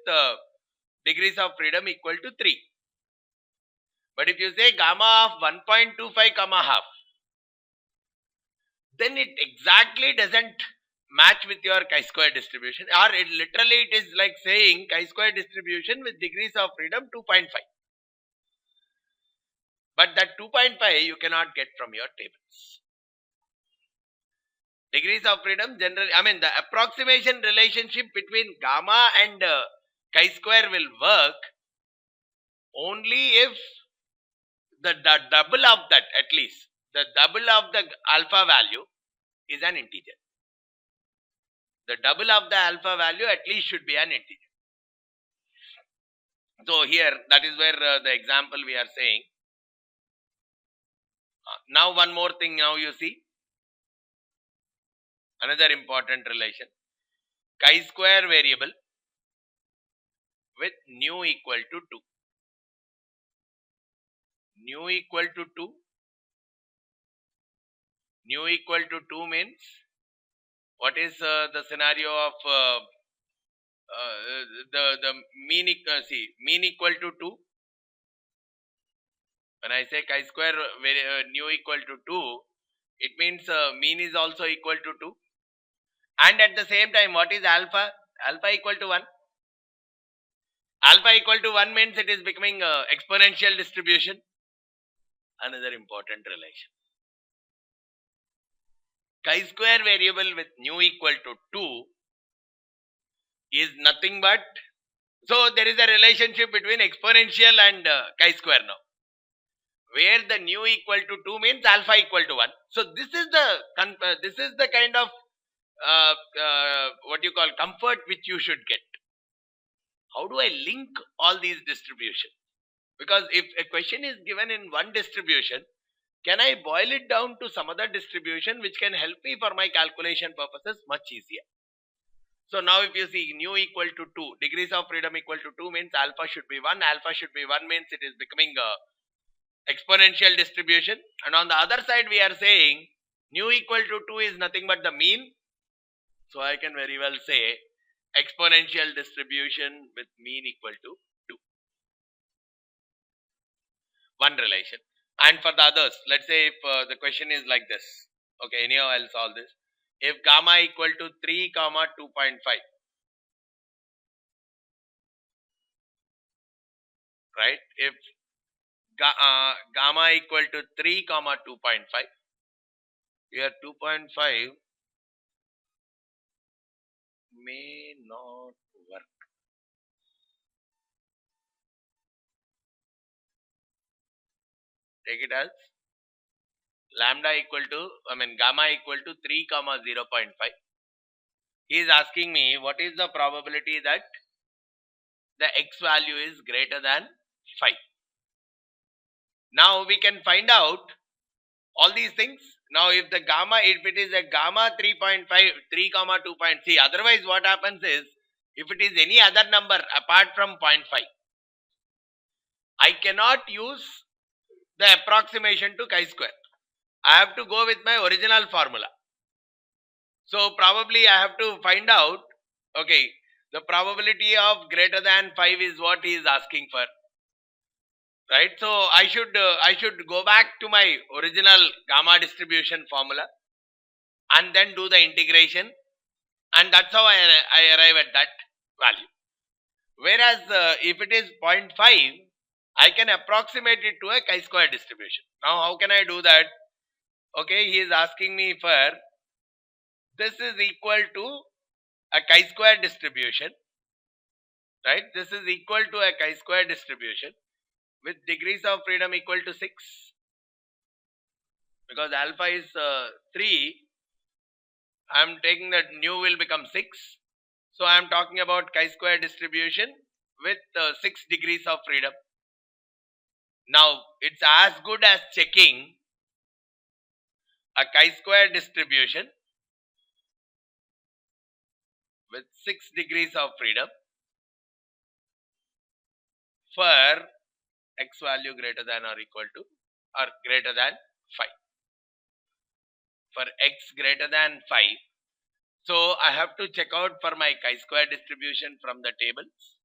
degrees of freedom equal to 3. But if you say gamma of 1.25 comma half, then it exactly doesn't match with your chi-square distribution, or it is like saying chi-square distribution with degrees of freedom 2.5. But that 2.5 you cannot get from your tables. Degrees of freedom generally, the approximation relationship between gamma and chi-square will work only if the double of that, at least the double of the alpha value is an integer. The double of the alpha value at least should be an integer. So here, that is where the example we are saying. Now one more thing, now you see another important relation. Chi-square variable with nu equal to 2. Nu equal to 2. Nu equal to 2 means, what is the scenario of the mean equal to 2. When I say chi-square nu equal to 2, it means mean is also equal to 2. And at the same time, what is alpha? Alpha equal to 1. Alpha equal to 1 means it is becoming exponential distribution. Another important relation. Chi-square variable with nu equal to 2 is nothing but, so there is a relationship between exponential and chi-square now, where the nu equal to 2 means alpha equal to 1. So this is the kind of what you call comfort which you should get. How do I link all these distributions? Because if a question is given in one distribution, can I boil it down to some other distribution which can help me for my calculation purposes much easier? So now if you see nu equal to 2, degrees of freedom equal to 2 means alpha should be 1. Alpha should be 1 means it is becoming a exponential distribution. And on the other side we are saying nu equal to 2 is nothing but the mean. So I can very well say exponential distribution with mean equal to 2. One relation. And for the others, let's say if the question is like this. Okay, anyhow I'll solve this. If gamma equal to 3 comma 2.5, right? If gamma equal to 3 comma 2.5, here 2.5 may not work. Take it as lambda equal to, gamma equal to 3 comma 0.5. He is asking me what is the probability that the x value is greater than 5. Now we can find out all these things. Now if the gamma, if it is a gamma 3.5, 3 comma 2. See, otherwise what happens is, if it is any other number apart from 0.5, I cannot use the approximation to chi-square. I have to go with my original formula. So probably I have to find out, okay, the probability of greater than 5 is what he is asking for. Right, so I should go back to my original gamma distribution formula and then do the integration, and that's how I arrive at that value. Whereas if it is 0.5, I can approximate it to a chi-square distribution. Now how can I do that? Okay, he is asking me for this is equal to a chi-square distribution, right? This is equal to a chi-square distribution with degrees of freedom equal to 6, because alpha is 3. I am taking that nu will become 6. So I am talking about chi-square distribution with 6 degrees of freedom. Now it's as good as checking a chi-square distribution with 6 degrees of freedom for x value greater than or equal to or greater than 5. For x greater than 5, so I have to check out for my chi-square distribution from the tables,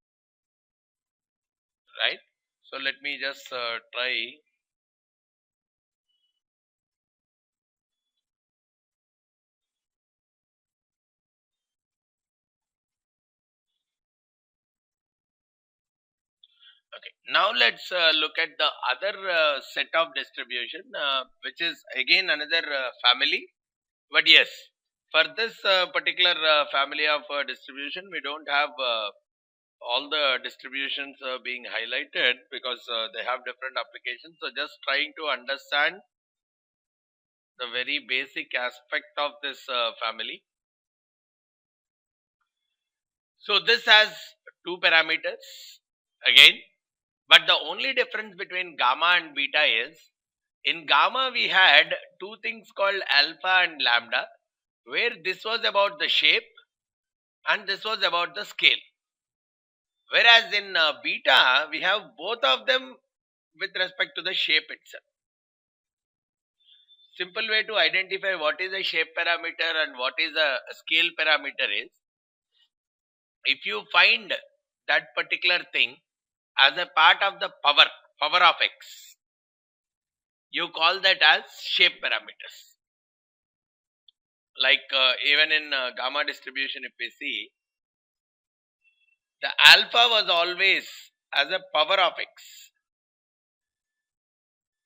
right? So let me just try. Okay, now let's look at the other set of distribution, which is again another family. But yes, for this particular family of distribution, we don't have all the distributions being highlighted because they have different applications. So just trying to understand the very basic aspect of this family. So this has two parameters again, but the only difference between gamma and beta is in gamma we had two things called alpha and lambda, where this was about the shape and this was about the scale. Whereas in beta we have both of them with respect to the shape itself. Simple way to identify what is a shape parameter and what is a scale parameter is, if you find that particular thing as a part of the power of x, you call that as shape parameters. Like even in gamma distribution, if we see, the alpha was always as a power of x,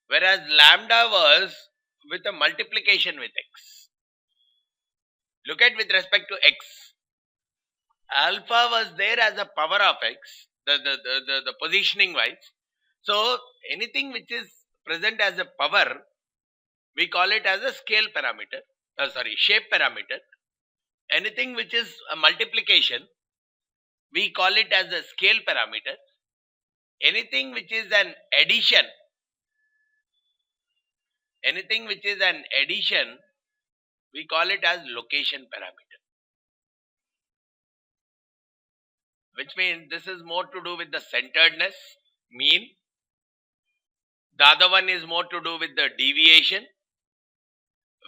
whereas lambda was with a multiplication with x. Look at with respect to x, alpha was there as a power of x, the positioning wise. So anything which is present as a power, we call it as a scale parameter, shape parameter. Anything which is a multiplication, we call it as a scale parameter. Anything which is an addition, we call it as location parameter. Which means this is more to do with the centeredness, mean. The other one is more to do with the deviation,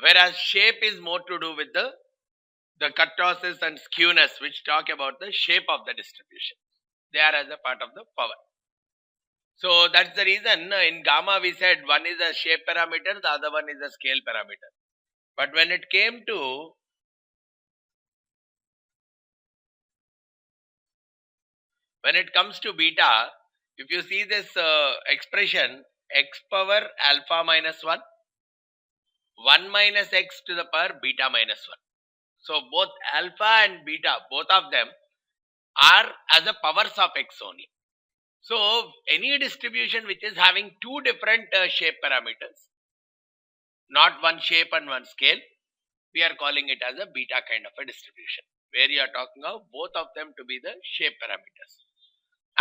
whereas shape is more to do with the kurtosis and skewness, which talk about the shape of the distribution. They are as a part of the power. So that's the reason in gamma we said one is a shape parameter, the other one is a scale parameter. But when it came to comes to beta, if you see this expression x power alpha minus 1, 1 minus x to the power beta minus 1. So both alpha and beta, both of them are as a powers of x only. So any distribution which is having two different shape parameters, not one shape and one scale, we are calling it as a beta kind of a distribution, where you are talking of both of them to be the shape parameters.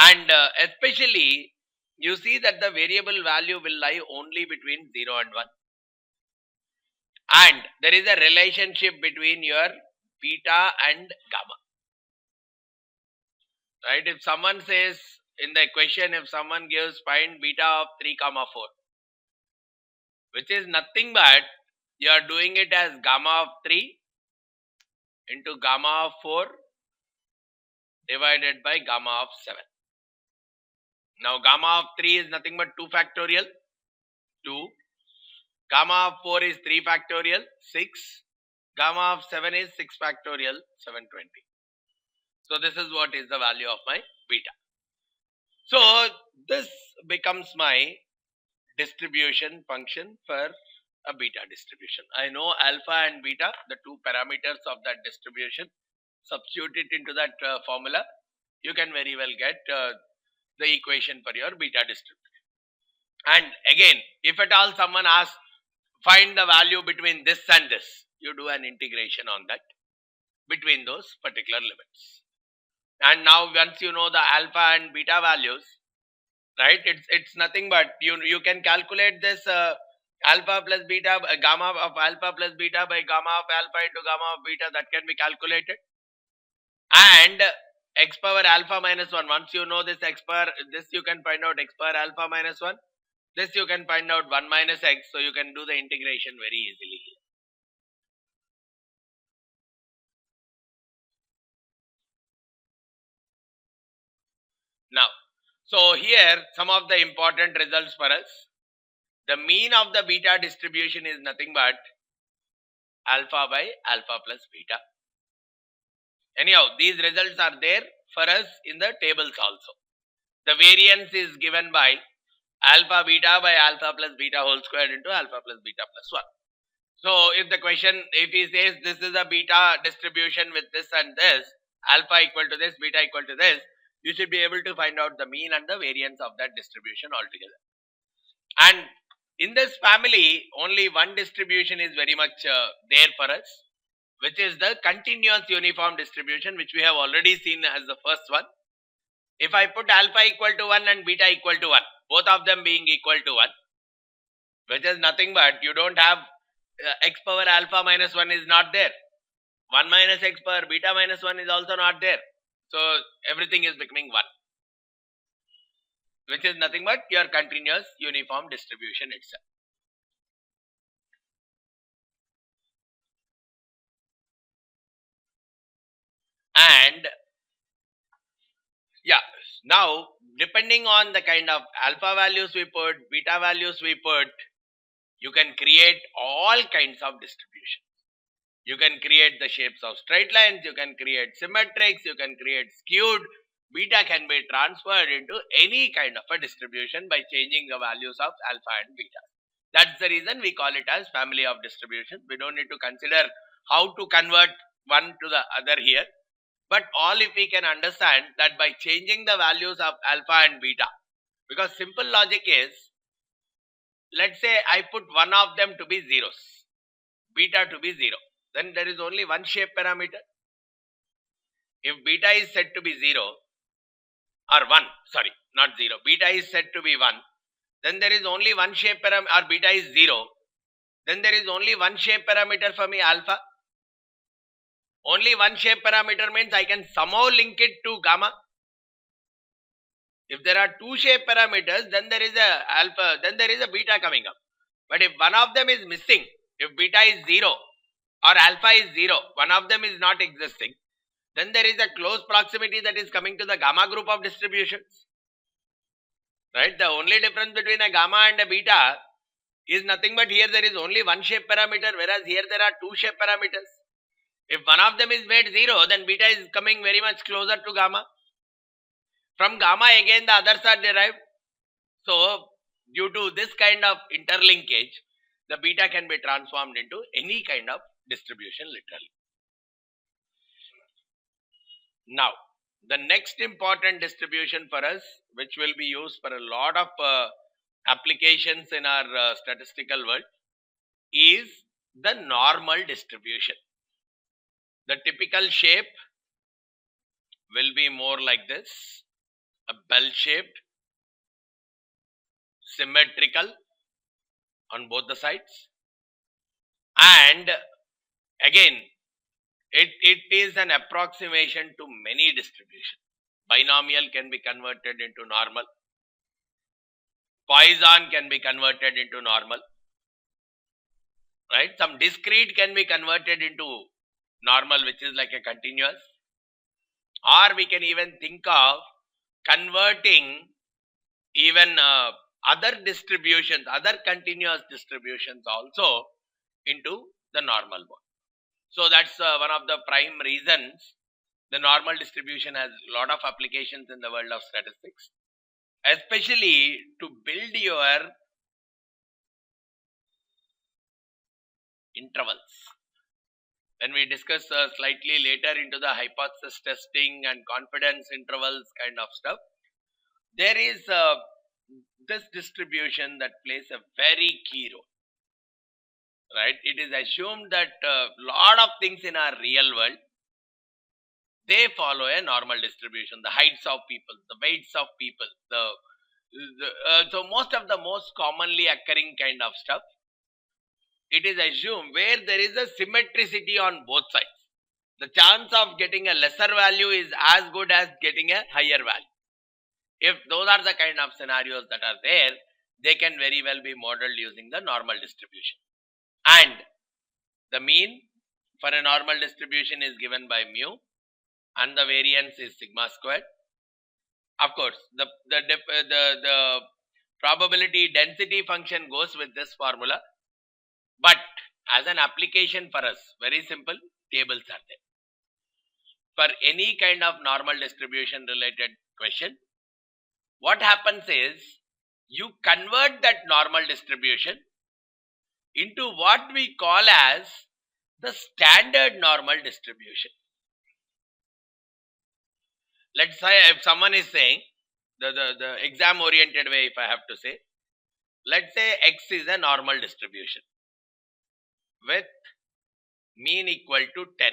And especially you see that the variable value will lie only between 0 and 1. And there is a relationship between your beta and gamma. Right? If someone says in the equation, if someone gives find beta of 3 comma 4, which is nothing but you are doing it as gamma of 3 into gamma of 4 divided by gamma of 7. Now gamma of 3 is nothing but 2 factorial, 2. Gamma of 4 is 3 factorial, 6. Gamma of 7 is 6 factorial, 720. So this is what is the value of my beta. So this becomes my distribution function for a beta distribution. I know alpha and beta, the two parameters of that distribution. Substitute it into that formula. You can very well get the equation for your beta distribution. And again, if at all someone asks, find the value between this and this, you do an integration on that between those particular limits. And now once you know the alpha and beta values, right, it's nothing but you can calculate this alpha plus beta, gamma of alpha plus beta by gamma of alpha into gamma of beta, that can be calculated. And x power alpha minus 1, once you know this x power, this you can find out x power alpha minus 1, this you can find out 1 minus x, so you can do the integration very easily here. Now, so here some of the important results for us. The mean of the beta distribution is nothing but alpha by alpha plus beta. Anyhow, these results are there for us in the tables also. The variance is given by alpha beta by alpha plus beta whole square into alpha plus beta plus 1. So if the question, if he says this is a beta distribution with this and this, alpha equal to this, beta equal to this, you should be able to find out the mean and the variance of that distribution altogether. And in this family, only one distribution is very much there for us, which is the continuous uniform distribution, which we have already seen as the first one. If I put alpha equal to 1 and beta equal to 1, both of them being equal to 1, which is nothing but you don't have x power alpha minus 1 is not there. 1 minus x power beta minus 1 is also not there. So everything is becoming 1, which is nothing but your continuous uniform distribution itself. And yeah, now depending on the kind of alpha values we put, beta values we put, you can create all kinds of distributions. You can create the shapes of straight lines, you can create symmetrics, you can create skewed. Beta can be transferred into any kind of a distribution by changing the values of alpha and beta. That's the reason we call it as family of distributions. We don't need to consider how to convert one to the other here. But all if we can understand that by changing the values of alpha and beta, because simple logic is, let's say I put one of them to be zeros, beta to be 0. Then there is only one shape parameter. If beta is said to be 0 or 1, sorry, not 0, beta is said to be 1, then there is only one shape parameter, or beta is 0, then there is only one shape parameter for me, alpha. Only one shape parameter means I can somehow link it to gamma. If there are two shape parameters, then there is a alpha, then there is a beta coming up. But if one of them is missing, if beta is 0 or alpha is 0, one of them is not existing, then there is a close proximity that is coming to the gamma group of distributions. Right? The only difference between a gamma and a beta is nothing but here there is only one shape parameter, whereas here there are two shape parameters. If one of them is made 0, then beta is coming very much closer to gamma. From gamma again the others are derived. So due to this kind of interlinkage, the beta can be transformed into any kind of distribution literally. Now, the next important distribution for us, which will be used for a lot of applications in our statistical world, is the normal distribution. The typical shape will be more like this, a bell-shaped, symmetrical on both the sides, and again it is an approximation to many distributions. Binomial can be converted into normal, Poisson can be converted into normal, right? Some discrete can be converted into normal, which is like a continuous, or we can even think of converting even other distributions, other continuous distributions also into the normal one. So that's one of the prime reasons the normal distribution has a lot of applications in the world of statistics, especially to build your intervals. When we discuss slightly later into the hypothesis testing and confidence intervals kind of stuff, there is this distribution that plays a very key role. Right? It is assumed that a lot of things in our real world, they follow a normal distribution. The heights of people, the weights of people, so most of the most commonly occurring kind of stuff, it is assumed where there is a symmetricity on both sides. The chance of getting a lesser value is as good as getting a higher value. If those are the kind of scenarios that are there, they can very well be modeled using the normal distribution. And the mean for a normal distribution is given by mu, and the variance is sigma squared. Of course, the probability density function goes with this formula, but as an application for us, very simple, tables are there. For any kind of normal distribution related question, what happens is you convert that normal distribution into what we call as the standard normal distribution. Let's say if someone is saying, the exam oriented way, if I have to say, let's say X is a normal distribution with mean equal to 10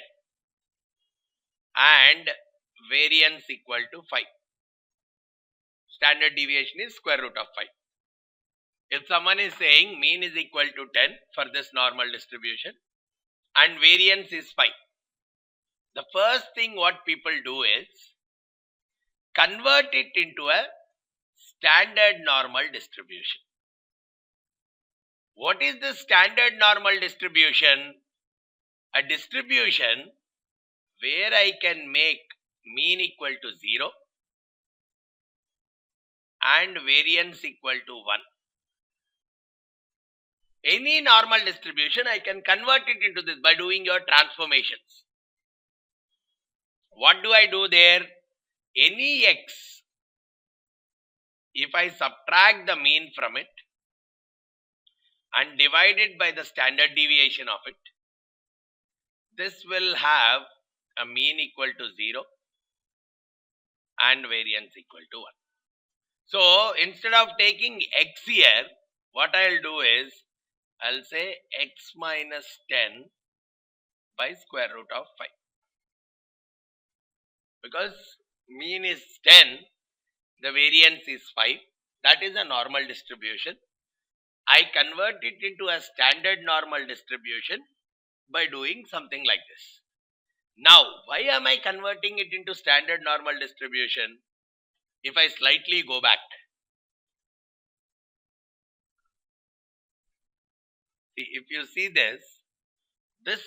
and variance equal to 5. Standard deviation is square root of 5. If someone is saying mean is equal to 10 for this normal distribution and variance is 5, the first thing what people do is convert it into a standard normal distribution. What is the standard normal distribution? A distribution where I can make mean equal to 0 and variance equal to 1. Any normal distribution, I can convert it into this by doing your transformations. What do I do there? Any X, if I subtract the mean from it and divide it by the standard deviation of it, this will have a mean equal to 0 and variance equal to 1. So instead of taking X here, what I'll do is I'll say X minus 10 by square root of 5. Because mean is 10, the variance is 5. That is a normal distribution. I convert it into a standard normal distribution by doing something like this. Now, why am I converting it into standard normal distribution? If I slightly go back, see, if you see this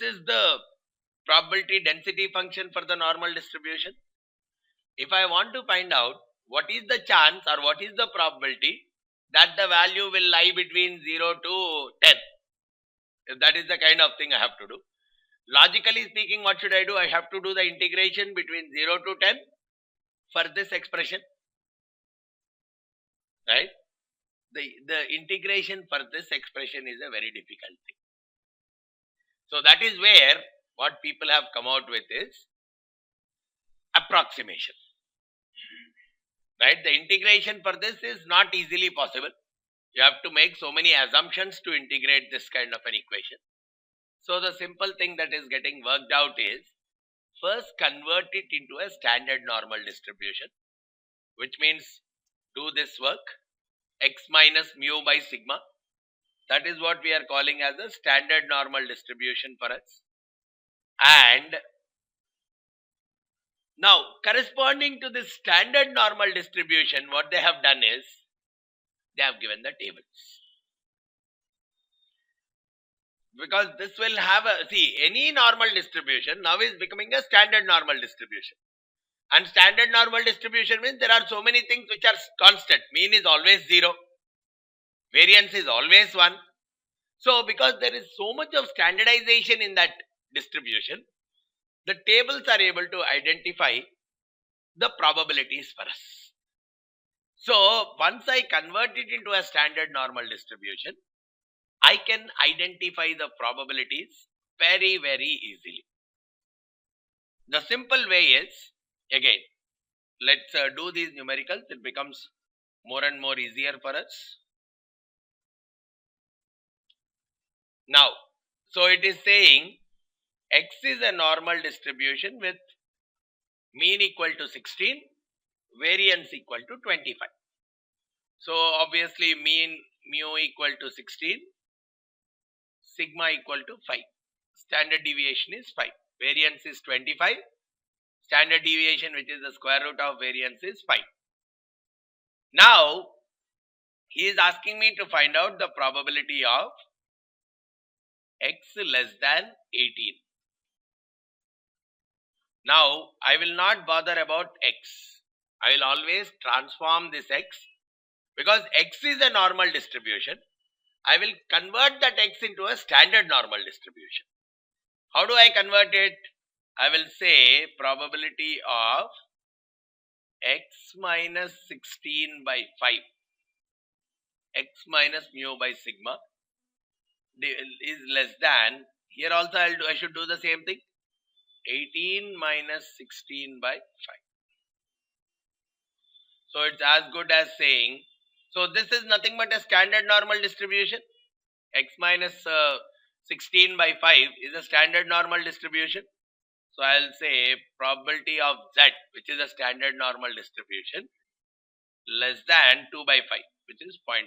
is the probability density function for the normal distribution. If I want to find out what is the chance or what is the probability that the value will lie between 0 to 10, if that is the kind of thing I have to do. Logically speaking, what should I do? I have to do the integration between 0 to 10 for this expression. Right? The integration for this expression is a very difficult thing. So that is where what people have come out with is approximation. Right? The integration for this is not easily possible. You have to make so many assumptions to integrate this kind of an equation. So the simple thing that is getting worked out is first convert it into a standard normal distribution, which means do this work, X minus mu by sigma. That is what we are calling as a standard normal distribution for us. And now corresponding to this standard normal distribution, what they have done is they have given the tables. Because this will have any normal distribution now is becoming a standard normal distribution. And standard normal distribution means there are so many things which are constant. Mean is always 0. Variance is always 1. So because there is so much of standardization in that distribution, the tables are able to identify the probabilities for us. So once I convert it into a standard normal distribution, I can identify the probabilities very, very easily. The simple way is, again, let's do these numericals. It becomes more and more easier for us. Now, so it is saying X is a normal distribution with mean equal to 16, variance equal to 25. So obviously mean mu equal to 16, sigma equal to 5. Standard deviation is 5. Variance is 25. Standard deviation, which is the square root of variance, is 5. Now, he is asking me to find out the probability of X less than 18. Now, I will not bother about X. I will always transform this X, because X is a normal distribution. I will convert that X into a standard normal distribution. How do I convert it? I will say probability of X minus 16 by 5, X minus mu by sigma is less than, here also I should do the same thing, 18 minus 16 by 5. So it's as good as saying, so this is nothing but a standard normal distribution. X minus 16 by 5 is a standard normal distribution. So I'll say probability of Z, which is a standard normal distribution, less than 2 by 5, which is 0.4.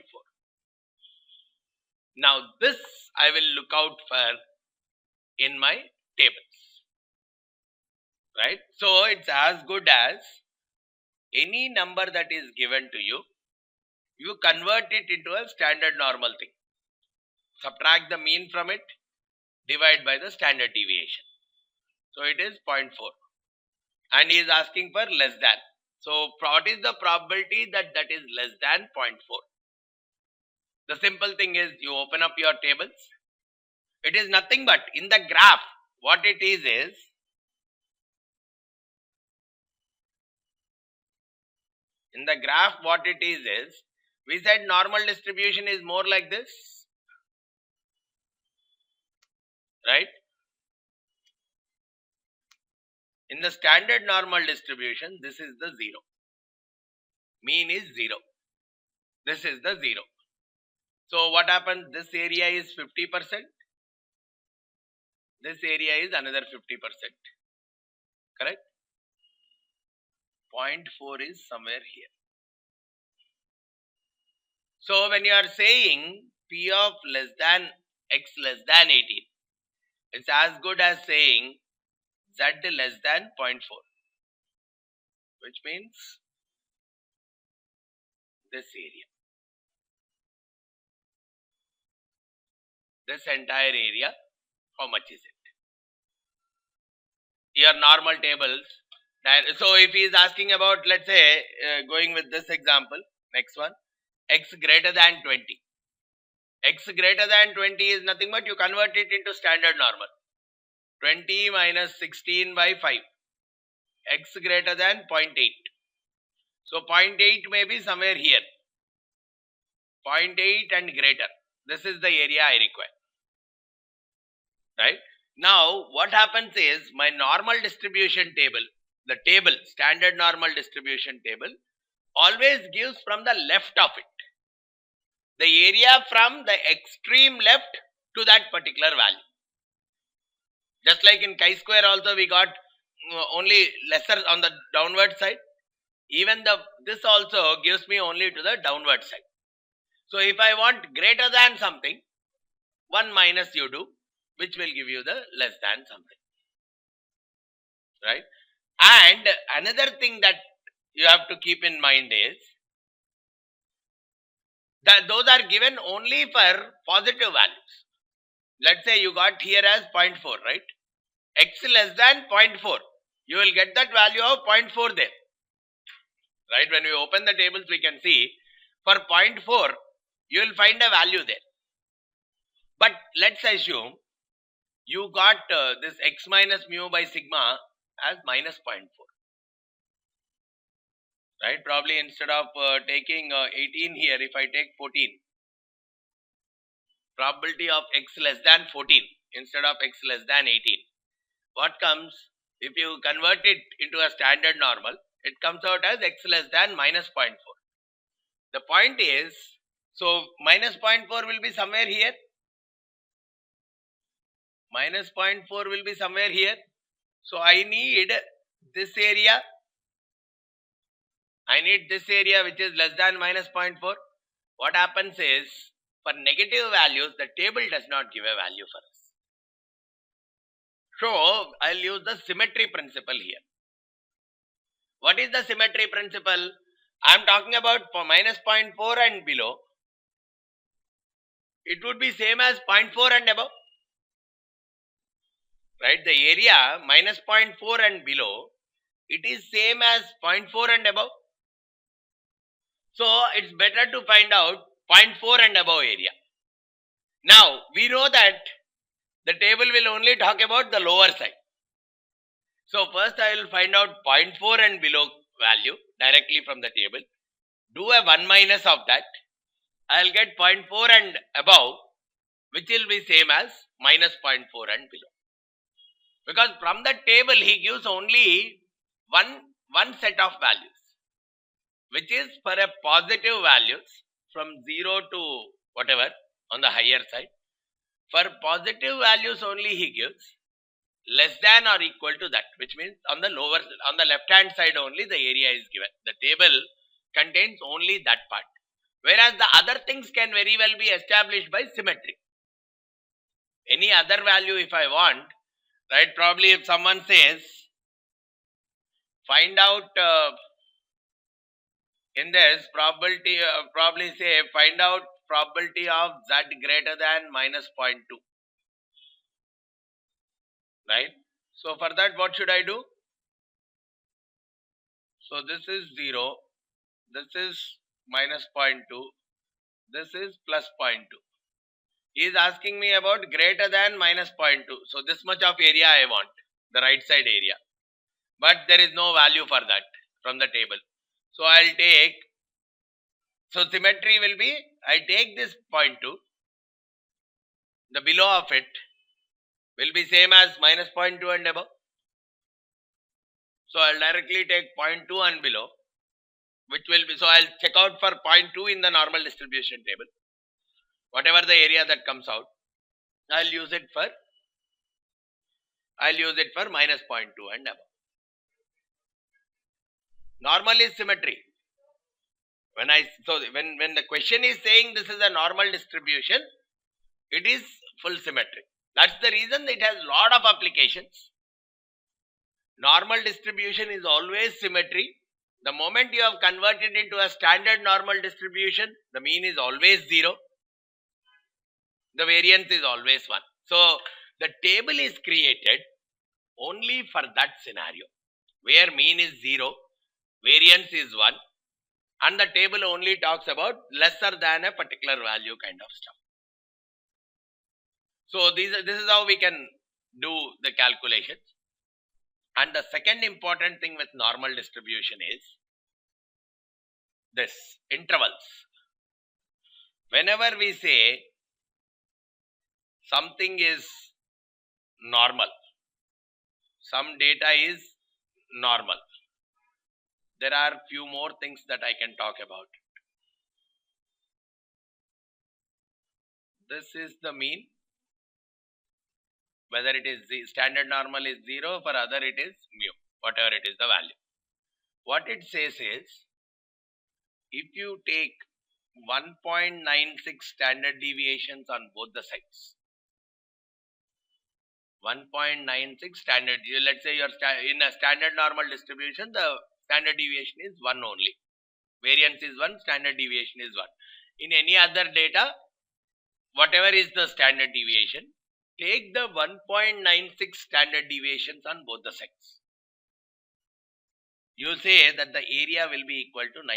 Now this I will look out for in my tables, right? So it's as good as any number that is given to you, you convert it into a standard normal thing. Subtract the mean from it, divide by the standard deviation. So it is 0.4. And he is asking for less than. So what is the probability that that is less than 0.4? The simple thing is, you open up your tables. It is nothing but in the graph, what it is in the graph what it is we said normal distribution is more like this, right? In the standard normal distribution, this is the 0. Mean is 0. This is the 0. So what happens? This area is 50%. This area is another 50%. Correct? 0.4 is somewhere here. So when you are saying P of less than X less than 18, it's as good as saying Z less than 0.4, which means this area. This entire area, how much is it? Your normal tables. So if he is asking about, let's say, going with this example, next one, X greater than 20. X greater than 20 is nothing but you convert it into standard normal. 20 minus 16 by 5. X greater than 0.8. So 0.8 may be somewhere here. 0.8 and greater. This is the area I require. Right? Now what happens is, my normal distribution table, the table, standard normal distribution table, always gives from the left of it. The area from the extreme left to that particular value. Just like in chi-square also we got only lesser on the downward side. Even this also gives me only to the downward side. So if I want greater than something, 1 minus you do, which will give you the less than something. Right? And another thing that you have to keep in mind is that those are given only for positive values. Let's say you got here as 0.4, right? X less than 0.4. You will get that value of 0.4 there. Right? When we open the tables, we can see for 0.4, you will find a value there. But let's assume you got this X minus mu by sigma as minus 0.4. Right? Probably instead of taking 18 here, if I take 14, probability of x less than 14 instead of x less than 18. What comes if you convert it into a standard normal? It comes out as x less than minus 0.4. The point is, so minus 0.4 will be somewhere here. Minus 0.4 will be somewhere here. So I need this area. I need this area which is less than minus 0.4. What happens is, for negative values, the table does not give a value for us. So I'll use the symmetry principle here. What is the symmetry principle? I am talking about for minus 0.4 and below. It would be same as 0.4 and above. Right? The area minus 0.4 and below, it is same as 0.4 and above. So it's better to find out 0.4 and above area. Now we know that the table will only talk about the lower side. So first I will find out 0.4 and below value directly from the table. Do a 1 minus of that. I will get 0.4 and above, which will be same as minus 0.4 and below. Because from the table he gives only one set of values, which is for a positive values from 0 to whatever on the higher side. For positive values only he gives less than or equal to that, which means on the left hand side only the area is given. The table contains only that part, whereas the other things can very well be established by symmetry. Any other value if I want, right, probably if someone says find out in this probability, probably say find out probability of z greater than minus 0.2. Right? So for that what should I do? So this is 0, this is minus 0.2, this is plus 0.2. He is asking me about greater than minus 0.2. So this much of area I want, the right side area. But there is no value for that from the table. So I'll take, so symmetry will be, I take this 0.2, the below of it will be same as minus 0.2 and above. So I'll directly take 0.2 and below, which will be, so I'll check out for 0.2 in the normal distribution table. Whatever the area that comes out, I'll use it for minus 0.2 and above. Normal is symmetry. When the question is saying this is a normal distribution, it is full symmetry. That's the reason it has lot of applications. Normal distribution is always symmetry. The moment you have converted into a standard normal distribution, the mean is always 0. The variance is always 1. So the table is created only for that scenario, where mean is 0, variance is 1, and the table only talks about lesser than a particular value kind of stuff. So this is how we can do the calculations. And the second important thing with normal distribution is this, intervals. Whenever we say something is normal, some data is normal, there are few more things that I can talk about. This is the mean. Whether it is standard normal is 0, for other it is mu, whatever it is the value. What it says is, if you take 1.96 standard deviations on both the sides, 1.96 standard, let's say you're in a standard normal distribution, the standard deviation is 1 only. Variance is 1, standard deviation is 1. In any other data, whatever is the standard deviation, take the 1.96 standard deviations on both the sides. You say that the area will be equal to 95%.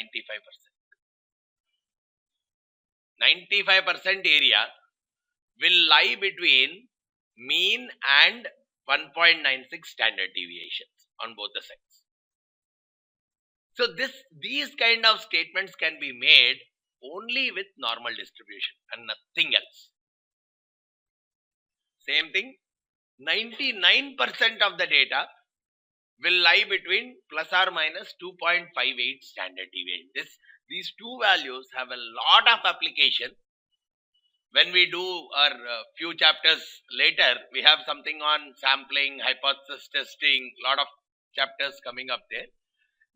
95% area will lie between mean and 1.96 standard deviations on both the sides. So these kind of statements can be made only with normal distribution and nothing else. Same thing, 99% of the data will lie between plus or minus 2.58 standard deviation. These two values have a lot of application. When we do our few chapters later, we have something on sampling, hypothesis testing, lot of chapters coming up there.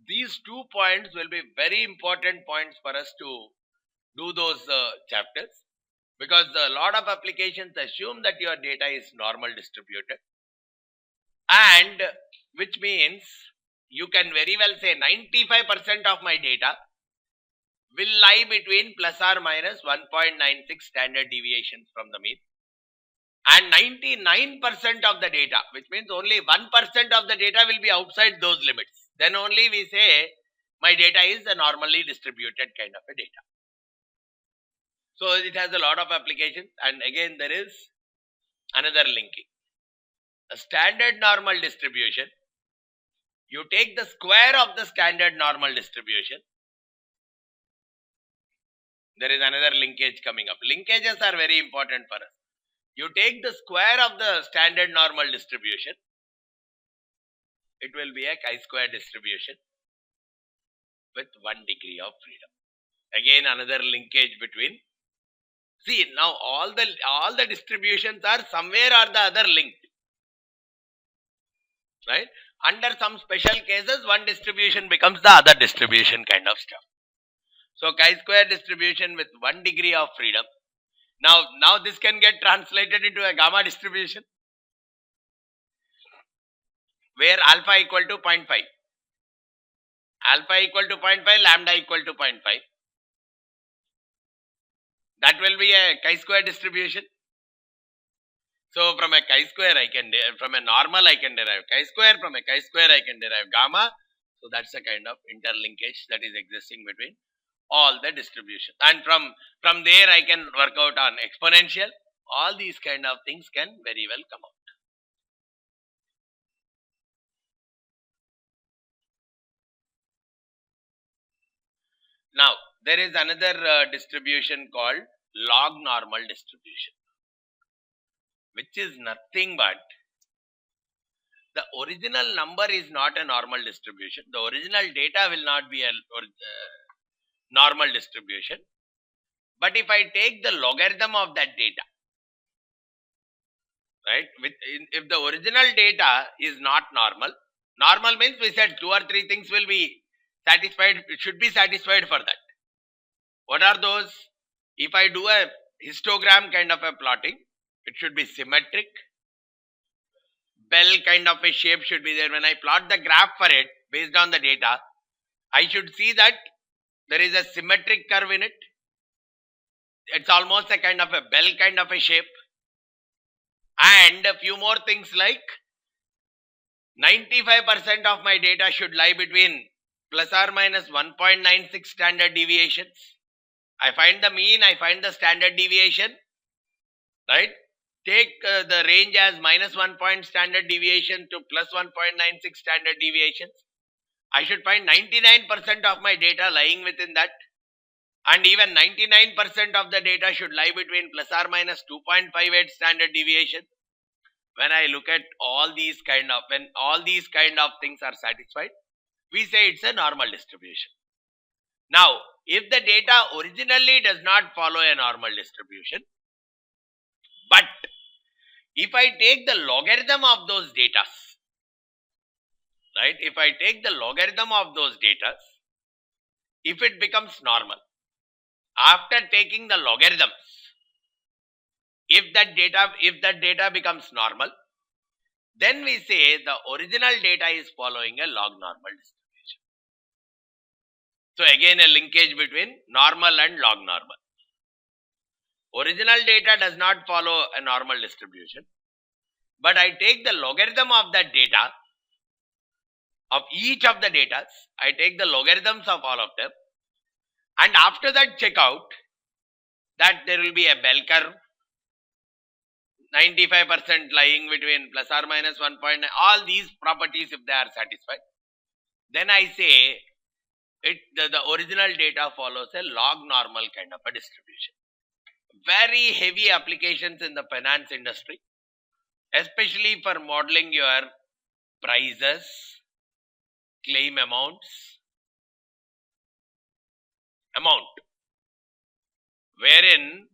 These 2 points will be very important points for us to do those chapters, because a lot of applications assume that your data is normal distributed, and which means you can very well say 95% of my data will lie between plus or minus 1.96 standard deviations from the mean, and 99% of the data, which means only 1% of the data will be outside those limits. Then only we say my data is a normally distributed kind of a data. So it has a lot of applications, and again there is another linking. A standard normal distribution, you take the square of the standard normal distribution. There is another linkage coming up. Linkages are very important for us. You take the square of the standard normal distribution, it will be a chi-square distribution with 1 degree of freedom. Again another linkage between. See, now all the distributions are somewhere or the other linked, right? Under some special cases, one distribution becomes the other distribution kind of stuff. So chi-square distribution with 1 degree of freedom. Now this can get translated into a gamma distribution, where alpha equal to 0.5, alpha equal to 0.5, lambda equal to 0.5. That will be a chi-square distribution. So from a chi-square from a normal I can derive chi-square, from a chi-square I can derive gamma. So that's a kind of interlinkage that is existing between all the distributions, and from there I can work out on exponential. All these kind of things can very well come out. Now there is another distribution called log normal distribution, which is nothing but the original number is not a normal distribution. The original data will not be a normal distribution. But if I take the logarithm of that data, right, if the original data is not normal, normal means we said 2 or 3 things will be satisfied, it should be satisfied for that. What are those? If I do a histogram kind of a plotting, it should be symmetric. Bell kind of a shape should be there. When I plot the graph for it based on the data, I should see that there is a symmetric curve in it. It's almost a kind of a bell kind of a shape. And a few more things like 95% of my data should lie between plus or minus 1.96 standard deviations. I find the mean, I find the standard deviation, right? Take the range as minus 1 point standard deviation to plus 1.96 standard deviations. I should find 99% of my data lying within that, and even 99% of the data should lie between plus or minus 2.58 standard deviation. When I look at when all these kind of things are satisfied, we say it's a normal distribution. Now, if the data originally does not follow a normal distribution, but if I take the logarithm of those data, right, if I take the logarithm of those data, if it becomes normal, after taking the logarithms, if that data becomes normal, then we say the original data is following a log normal distribution. So again a linkage between normal and log normal. Original data does not follow a normal distribution, but I take the logarithm of that data, of each of the data, I take the logarithms of all of them, and after that check out that there will be a bell curve, 95% lying between plus or minus 1.9, all these properties if they are satisfied, then I say the original data follows a log normal kind of a distribution. Very heavy applications in the finance industry. especially for modeling your prices, claim amount, wherein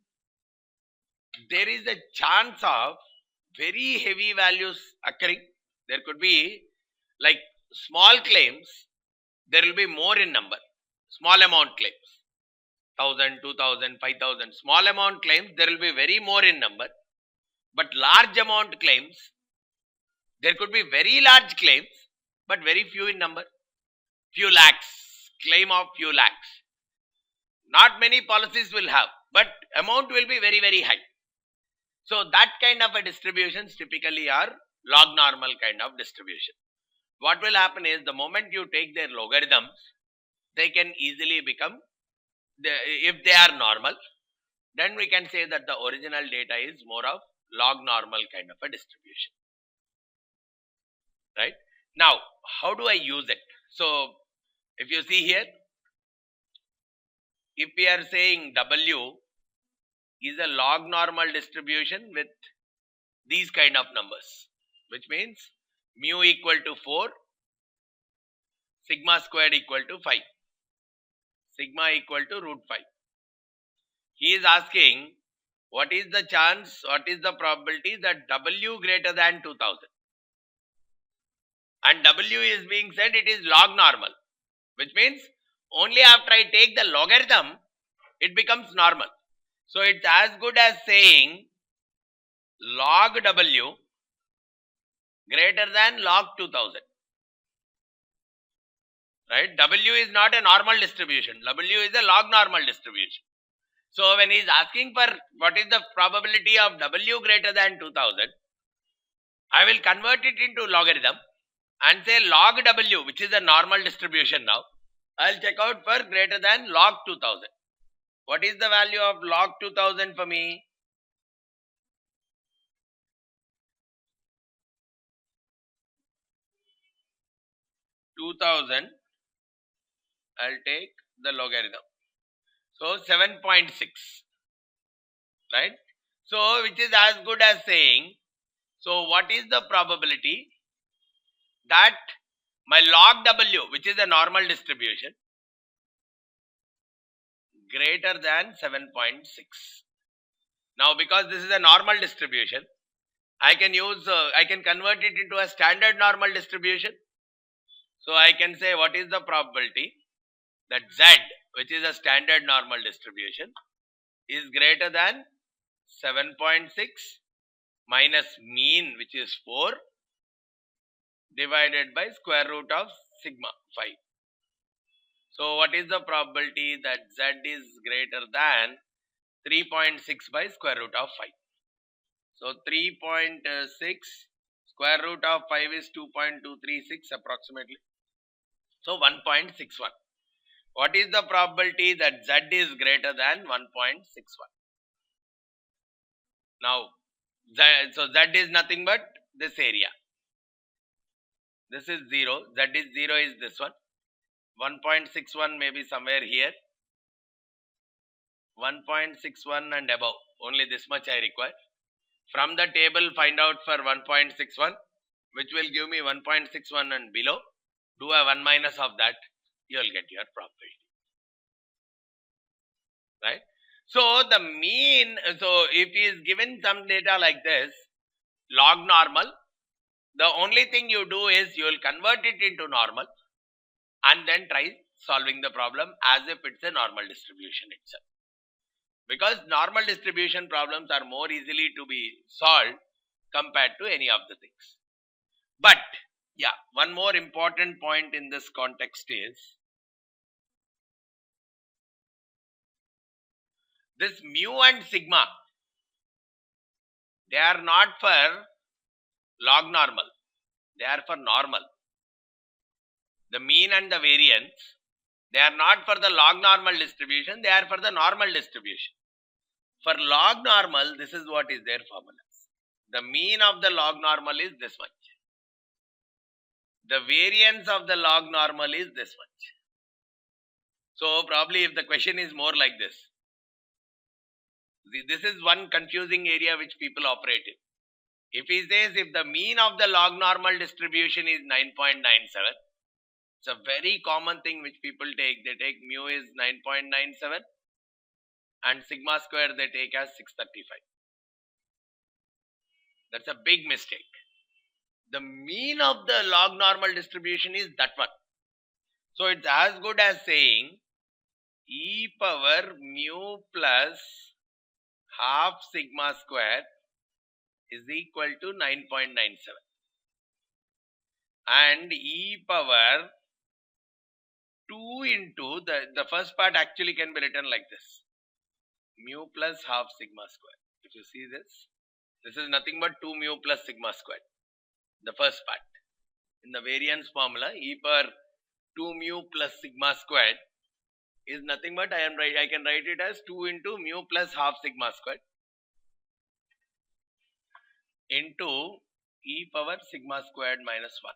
there is a chance of very heavy values occurring. There could be like small claims, there will be more in number. Small amount claims, 1000, 2000, 5000, small amount claims, there will be very more in number. But large amount claims, there could be very large claims, but very few in number. Few lakhs, claim of few lakhs. Not many policies will have, but amount will be very, very high. So that kind of a distributions typically are log normal kind of distribution. What will happen is the moment you take their logarithms, they can easily become, if they are normal, then we can say that the original data is more of log normal kind of a distribution. Right? Now, how do I use it? So, if you see here, if we are saying W is a log normal distribution with these kind of numbers, which means mu equal to 4, sigma squared equal to 5, sigma equal to root 5. He is asking what is the chance, what is the probability that W greater than 2000. And W is being said it is log normal, which means only after I take the logarithm, it becomes normal. So it's as good as saying log W greater than log 2000. Right? W is not a normal distribution. W is a log normal distribution. So when he is asking for what is the probability of W greater than 2000, I will convert it into logarithm and say log W, which is a normal distribution now. I will check out for greater than log 2000. What is the value of log 2000 for me? I'll take the logarithm. So 7.6. Right? So which is as good as saying, so what is the probability that my log W, which is a normal distribution, greater than 7.6. Now because this is a normal distribution, I can convert it into a standard normal distribution. So I can say what is the probability that Z, which is a standard normal distribution, is greater than 7.6 minus mean, which is 4, divided by square root of sigma 5. So what is the probability that Z is greater than 3.6 by square root of 5? So 3.6 square root of 5 is 2.236 approximately. So 1.61. What is the probability that Z is greater than 1.61? Now, so Z is nothing but this area. This is 0. Z is 0 is this one. 1.61 may be somewhere here. 1.61 and above. Only this much I require. From the table, find out for 1.61, which will give me 1.61 and below. Do a 1 minus of that. You will get your probability. Right? So the mean, so if he is given some data like this, log normal, the only thing you do is you will convert it into normal and then try solving the problem as if it's a normal distribution itself. Because normal distribution problems are more easily to be solved compared to any of the things. But yeah, one more important point in this context is this mu and sigma, they are not for log normal, they are for normal. The mean and the variance, they are not for the log normal distribution, they are for the normal distribution. For log normal, this is what is their formulas. The mean of the log normal is this much. The variance of the log normal is this much. So probably if the question is more like this, this is one confusing area which people operate in. If he says if the mean of the log normal distribution is 9.97, it's a very common thing which people take. They take mu is 9.97 and sigma square they take as 635. That's a big mistake. The mean of the log normal distribution is that one. So it's as good as saying e power mu plus half sigma square is equal to 9.97. And e power 2 into the first part actually can be written like this. Mu plus half sigma square. If you see this is nothing but 2 mu plus sigma square. The first part. In the variance formula, e power 2 mu plus sigma squared is nothing but I can write it as 2 into mu plus half sigma squared into e power sigma squared minus 1.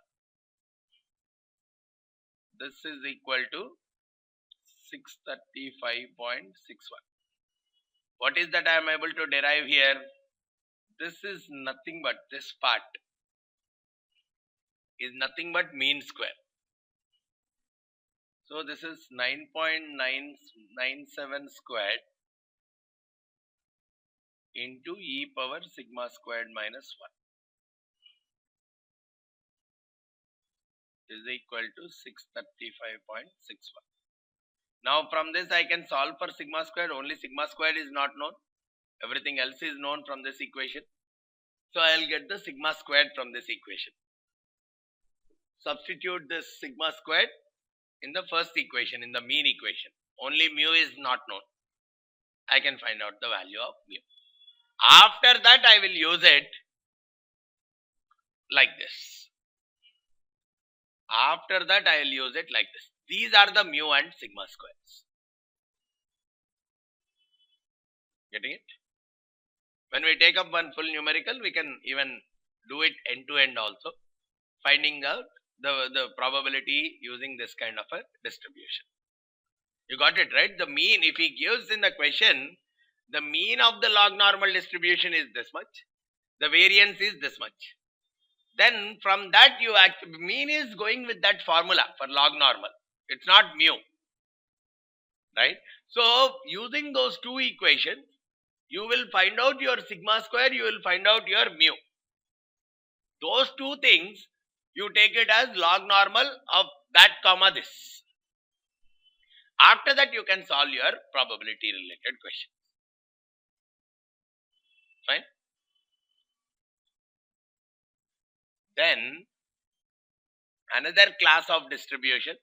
This is equal to 635.61. What is that I am able to derive here? This is nothing but, this part is nothing but mean square. So this is 9.997 squared into e power sigma squared minus 1 is equal to 635.61. Now from this I can solve for sigma squared. Only sigma squared is not known. Everything else is known from this equation. So I will get the sigma squared from this equation. Substitute this sigma squared in the first equation, in the mean equation. Only mu is not known. I can find out the value of mu. After that I will use it like this. After that I will use it like this. These are the mu and sigma squares. Getting it? When we take up one full numerical, we can even do it end to end also, finding out the probability using this kind of a distribution. You got it, right? The mean, if he gives in the question, the mean of the log normal distribution is this much, the variance is this much. Then from that mean is going with that formula for log normal. It's not mu, right? So using those two equations, you will find out your sigma square, you will find out your mu. Those two things, you take it as log normal of that comma this. After that you can solve your probability related questions. Fine. Then another class of distribution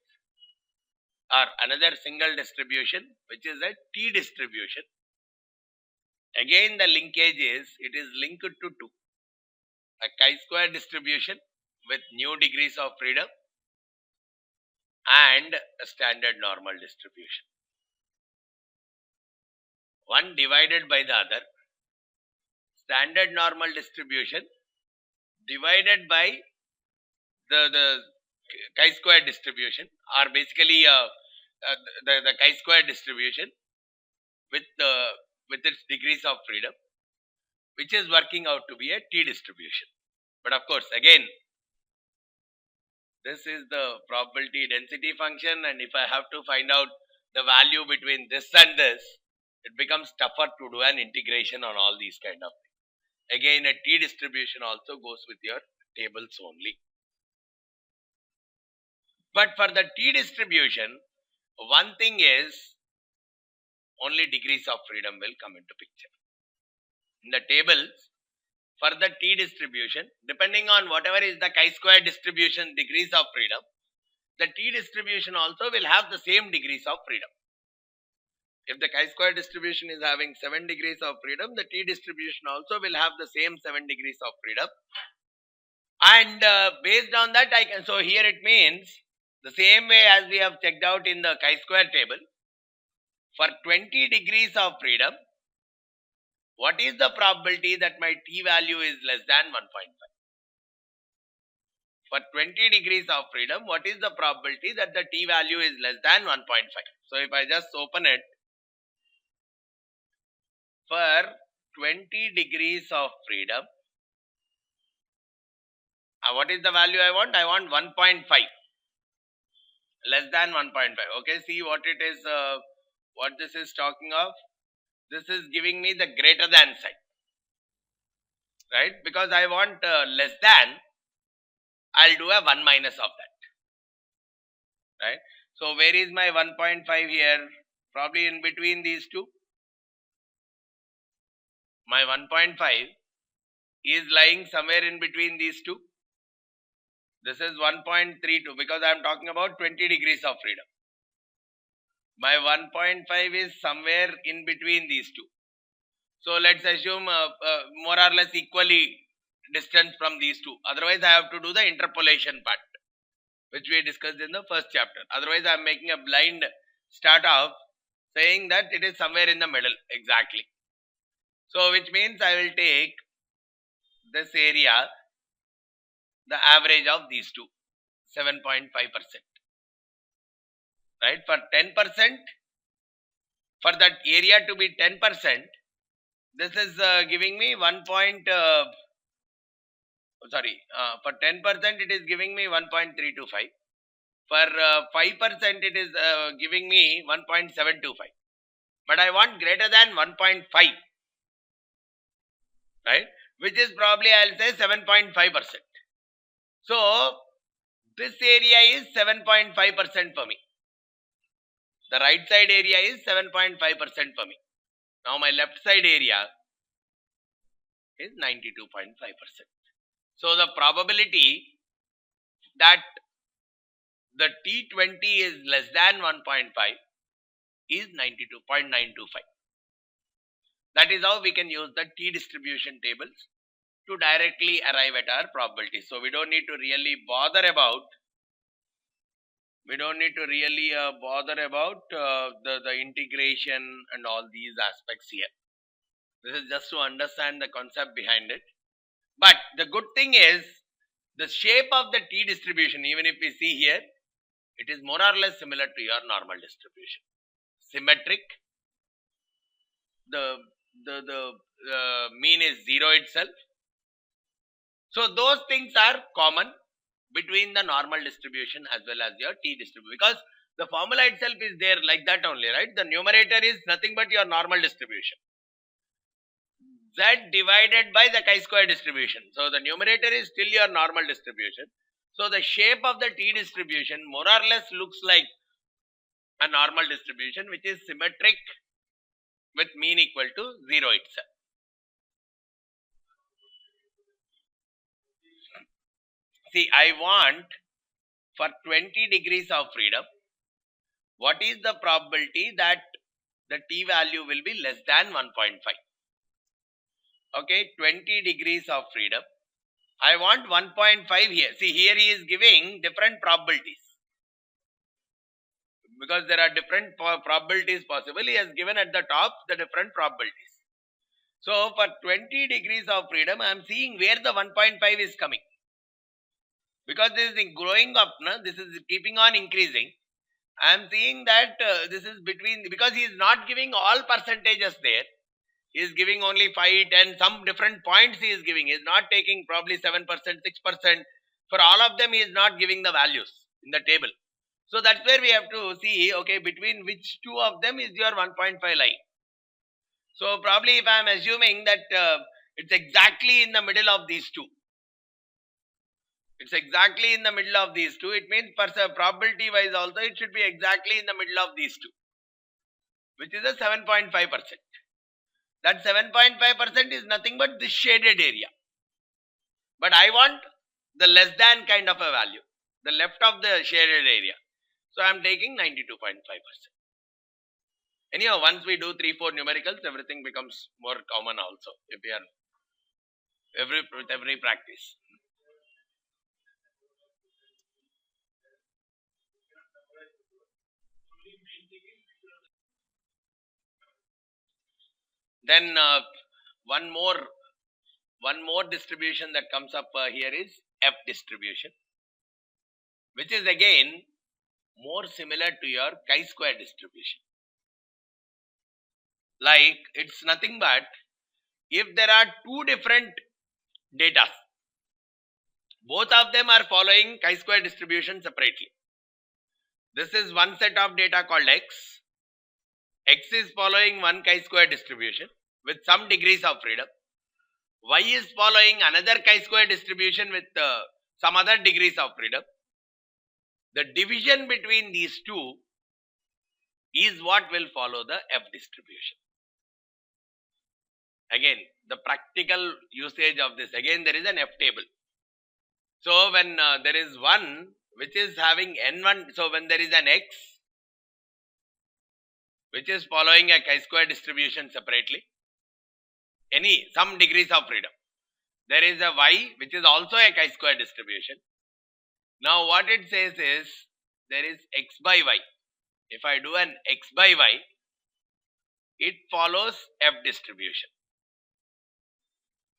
or another single distribution, which is a T distribution. Again the linkage is, it is linked to 2. A chi-square distribution with new degrees of freedom and a standard normal distribution. One divided by the other. Standard normal distribution divided by the chi-square distribution, or basically the chi-square distribution with its degrees of freedom, which is working out to be a T distribution. But of course, again, this is the probability density function, and if I have to find out the value between this and this, it becomes tougher to do an integration on all these kind of things. Again, a T distribution also goes with your tables only. But for the T distribution, one thing is, only degrees of freedom will come into picture. In the tables, for the T distribution, depending on whatever is the chi-square distribution degrees of freedom, the T distribution also will have the same degrees of freedom. If the chi-square distribution is having 7 degrees of freedom, the T distribution also will have the same 7 degrees of freedom. And based on that, so here it means the same way as we have checked out in the chi-square table, for 20 degrees of freedom, what is the probability that my T value is less than 1.5? For 20 degrees of freedom, what is the probability that the T value is less than 1.5? So if I just open it, for 20 degrees of freedom, What is the value I want? I want 1.5. Less than 1.5. Okay, see what it is, what this is talking of. This is giving me the greater than sign. Right? Because I want less than, I'll do a 1 minus of that. Right? So where is my 1.5 here? Probably in between these two. My 1.5 is lying somewhere in between these two. This is 1.32 because I am talking about 20 degrees of freedom. My 1.5 is somewhere in between these two. So let's assume more or less equally distance from these two. Otherwise, I have to do the interpolation part, which we discussed in the first chapter. Otherwise, I am making a blind start off saying that it is somewhere in the middle exactly. So which means I will take this area, the average of these two, 7.5%. Right? For 10%, for that area to be 10%, this is giving me for 10% it is giving me 1.325. For 5% it is giving me 1.725. But I want greater than 1.5. Right? Which is probably I'll say 7.5%. So this area is 7.5% for me. The right side area is 7.5% for me. Now my left side area is 92.5%. So the probability that the T20 is less than 1.5 is 92.925. That is how we can use the T distribution tables to directly arrive at our probability. So we don't need to really bother about the integration and all these aspects here. This is just to understand the concept behind it. But the good thing is the shape of the T distribution, even if we see here, it is more or less similar to your normal distribution. Symmetric. The mean is 0 itself. So those things are common between the normal distribution as well as your T distribution, because the formula itself is there like that only, right? The numerator is nothing but your normal distribution. Z divided by the chi-square distribution. So the numerator is still your normal distribution. So the shape of the T distribution more or less looks like a normal distribution, which is symmetric with mean equal to 0 itself. See, I want for 20 degrees of freedom, what is the probability that the T value will be less than 1.5? Okay, 20 degrees of freedom. I want 1.5 here. See, here he is giving different probabilities. Because there are different probabilities possible, he has given at the top the different probabilities. So, for 20 degrees of freedom, I am seeing where the 1.5 is coming. Because this is growing up, this is keeping on increasing. I am seeing that this is between, because he is not giving all percentages there. He is giving only 5, 10, some different points he is giving. He is not taking probably 7%, 6%. For all of them, he is not giving the values in the table. So that's where we have to see, okay, between which two of them is your 1.5 line. So probably if I am assuming that it's exactly in the middle of these two. It's exactly in the middle of these two. It means probability wise also it should be exactly in the middle of these two, which is a 7.5%. That 7.5% is nothing but this shaded area. But I want the less than kind of a value, the left of the shaded area. So I am taking 92.5%. Anyhow, once we do 3-4 numericals, everything becomes more common also if we are with every practice. Then one more distribution that comes up here is F distribution, which is again more similar to your chi-square distribution. Like it's nothing but if there are two different data, Both of them are following chi-square distribution separately. This is one set of data called X. X is following one chi-square distribution with some degrees of freedom. Y is following another chi-square distribution with some other degrees of freedom. The division between these two is what will follow the F distribution. Again, the practical usage of this, again there is an F table. So when there is one which is having n1, so when there is an X which is following a chi-square distribution separately, some degrees of freedom. There is a Y which is also a chi-square distribution. Now what it says is there is X by Y. If I do an X by Y, it follows F distribution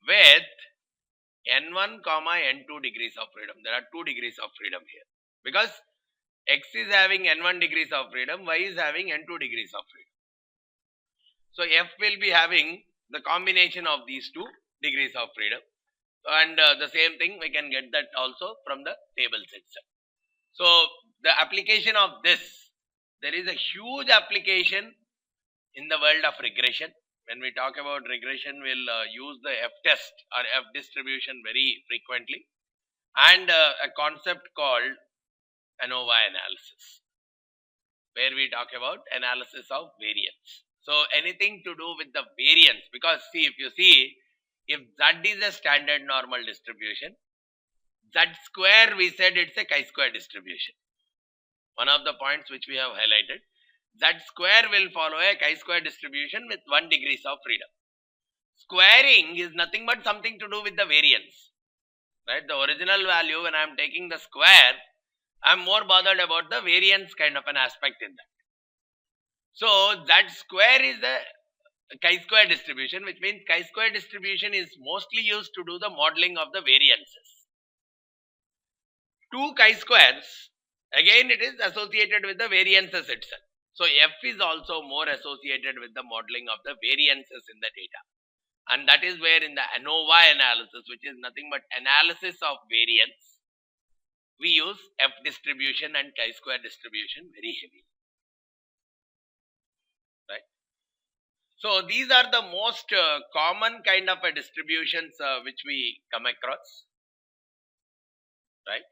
with n1 comma n2 degrees of freedom. There are 2 degrees of freedom here because X is having n1 degrees of freedom, Y is having n2 degrees of freedom. So F will be having the combination of these 2 degrees of freedom, and the same thing we can get that also from the tables itself. So the application of this, there is a huge application in the world of regression. When we talk about regression, we'll use the F test or F distribution very frequently, and a concept called ANOVA analysis, where we talk about analysis of variance. So anything to do with the variance, because see, if you see, if Z is a standard normal distribution, Z square we said it's a chi-square distribution. One of the points which we have highlighted, Z square will follow a chi-square distribution with 1 degrees of freedom. Squaring is nothing but something to do with the variance, right? The original value, when I am taking the square, I am more bothered about the variance kind of an aspect in that. So Z square is a chi-square distribution, which means chi-square distribution is mostly used to do the modeling of the variances. 2 chi-squares, again it is associated with the variances itself. So F is also more associated with the modeling of the variances in the data. And that is where in the ANOVA analysis, which is nothing but analysis of variance, we use F distribution and chi-square distribution very heavily. Right? So these are the most common kind of distributions which we come across. Right?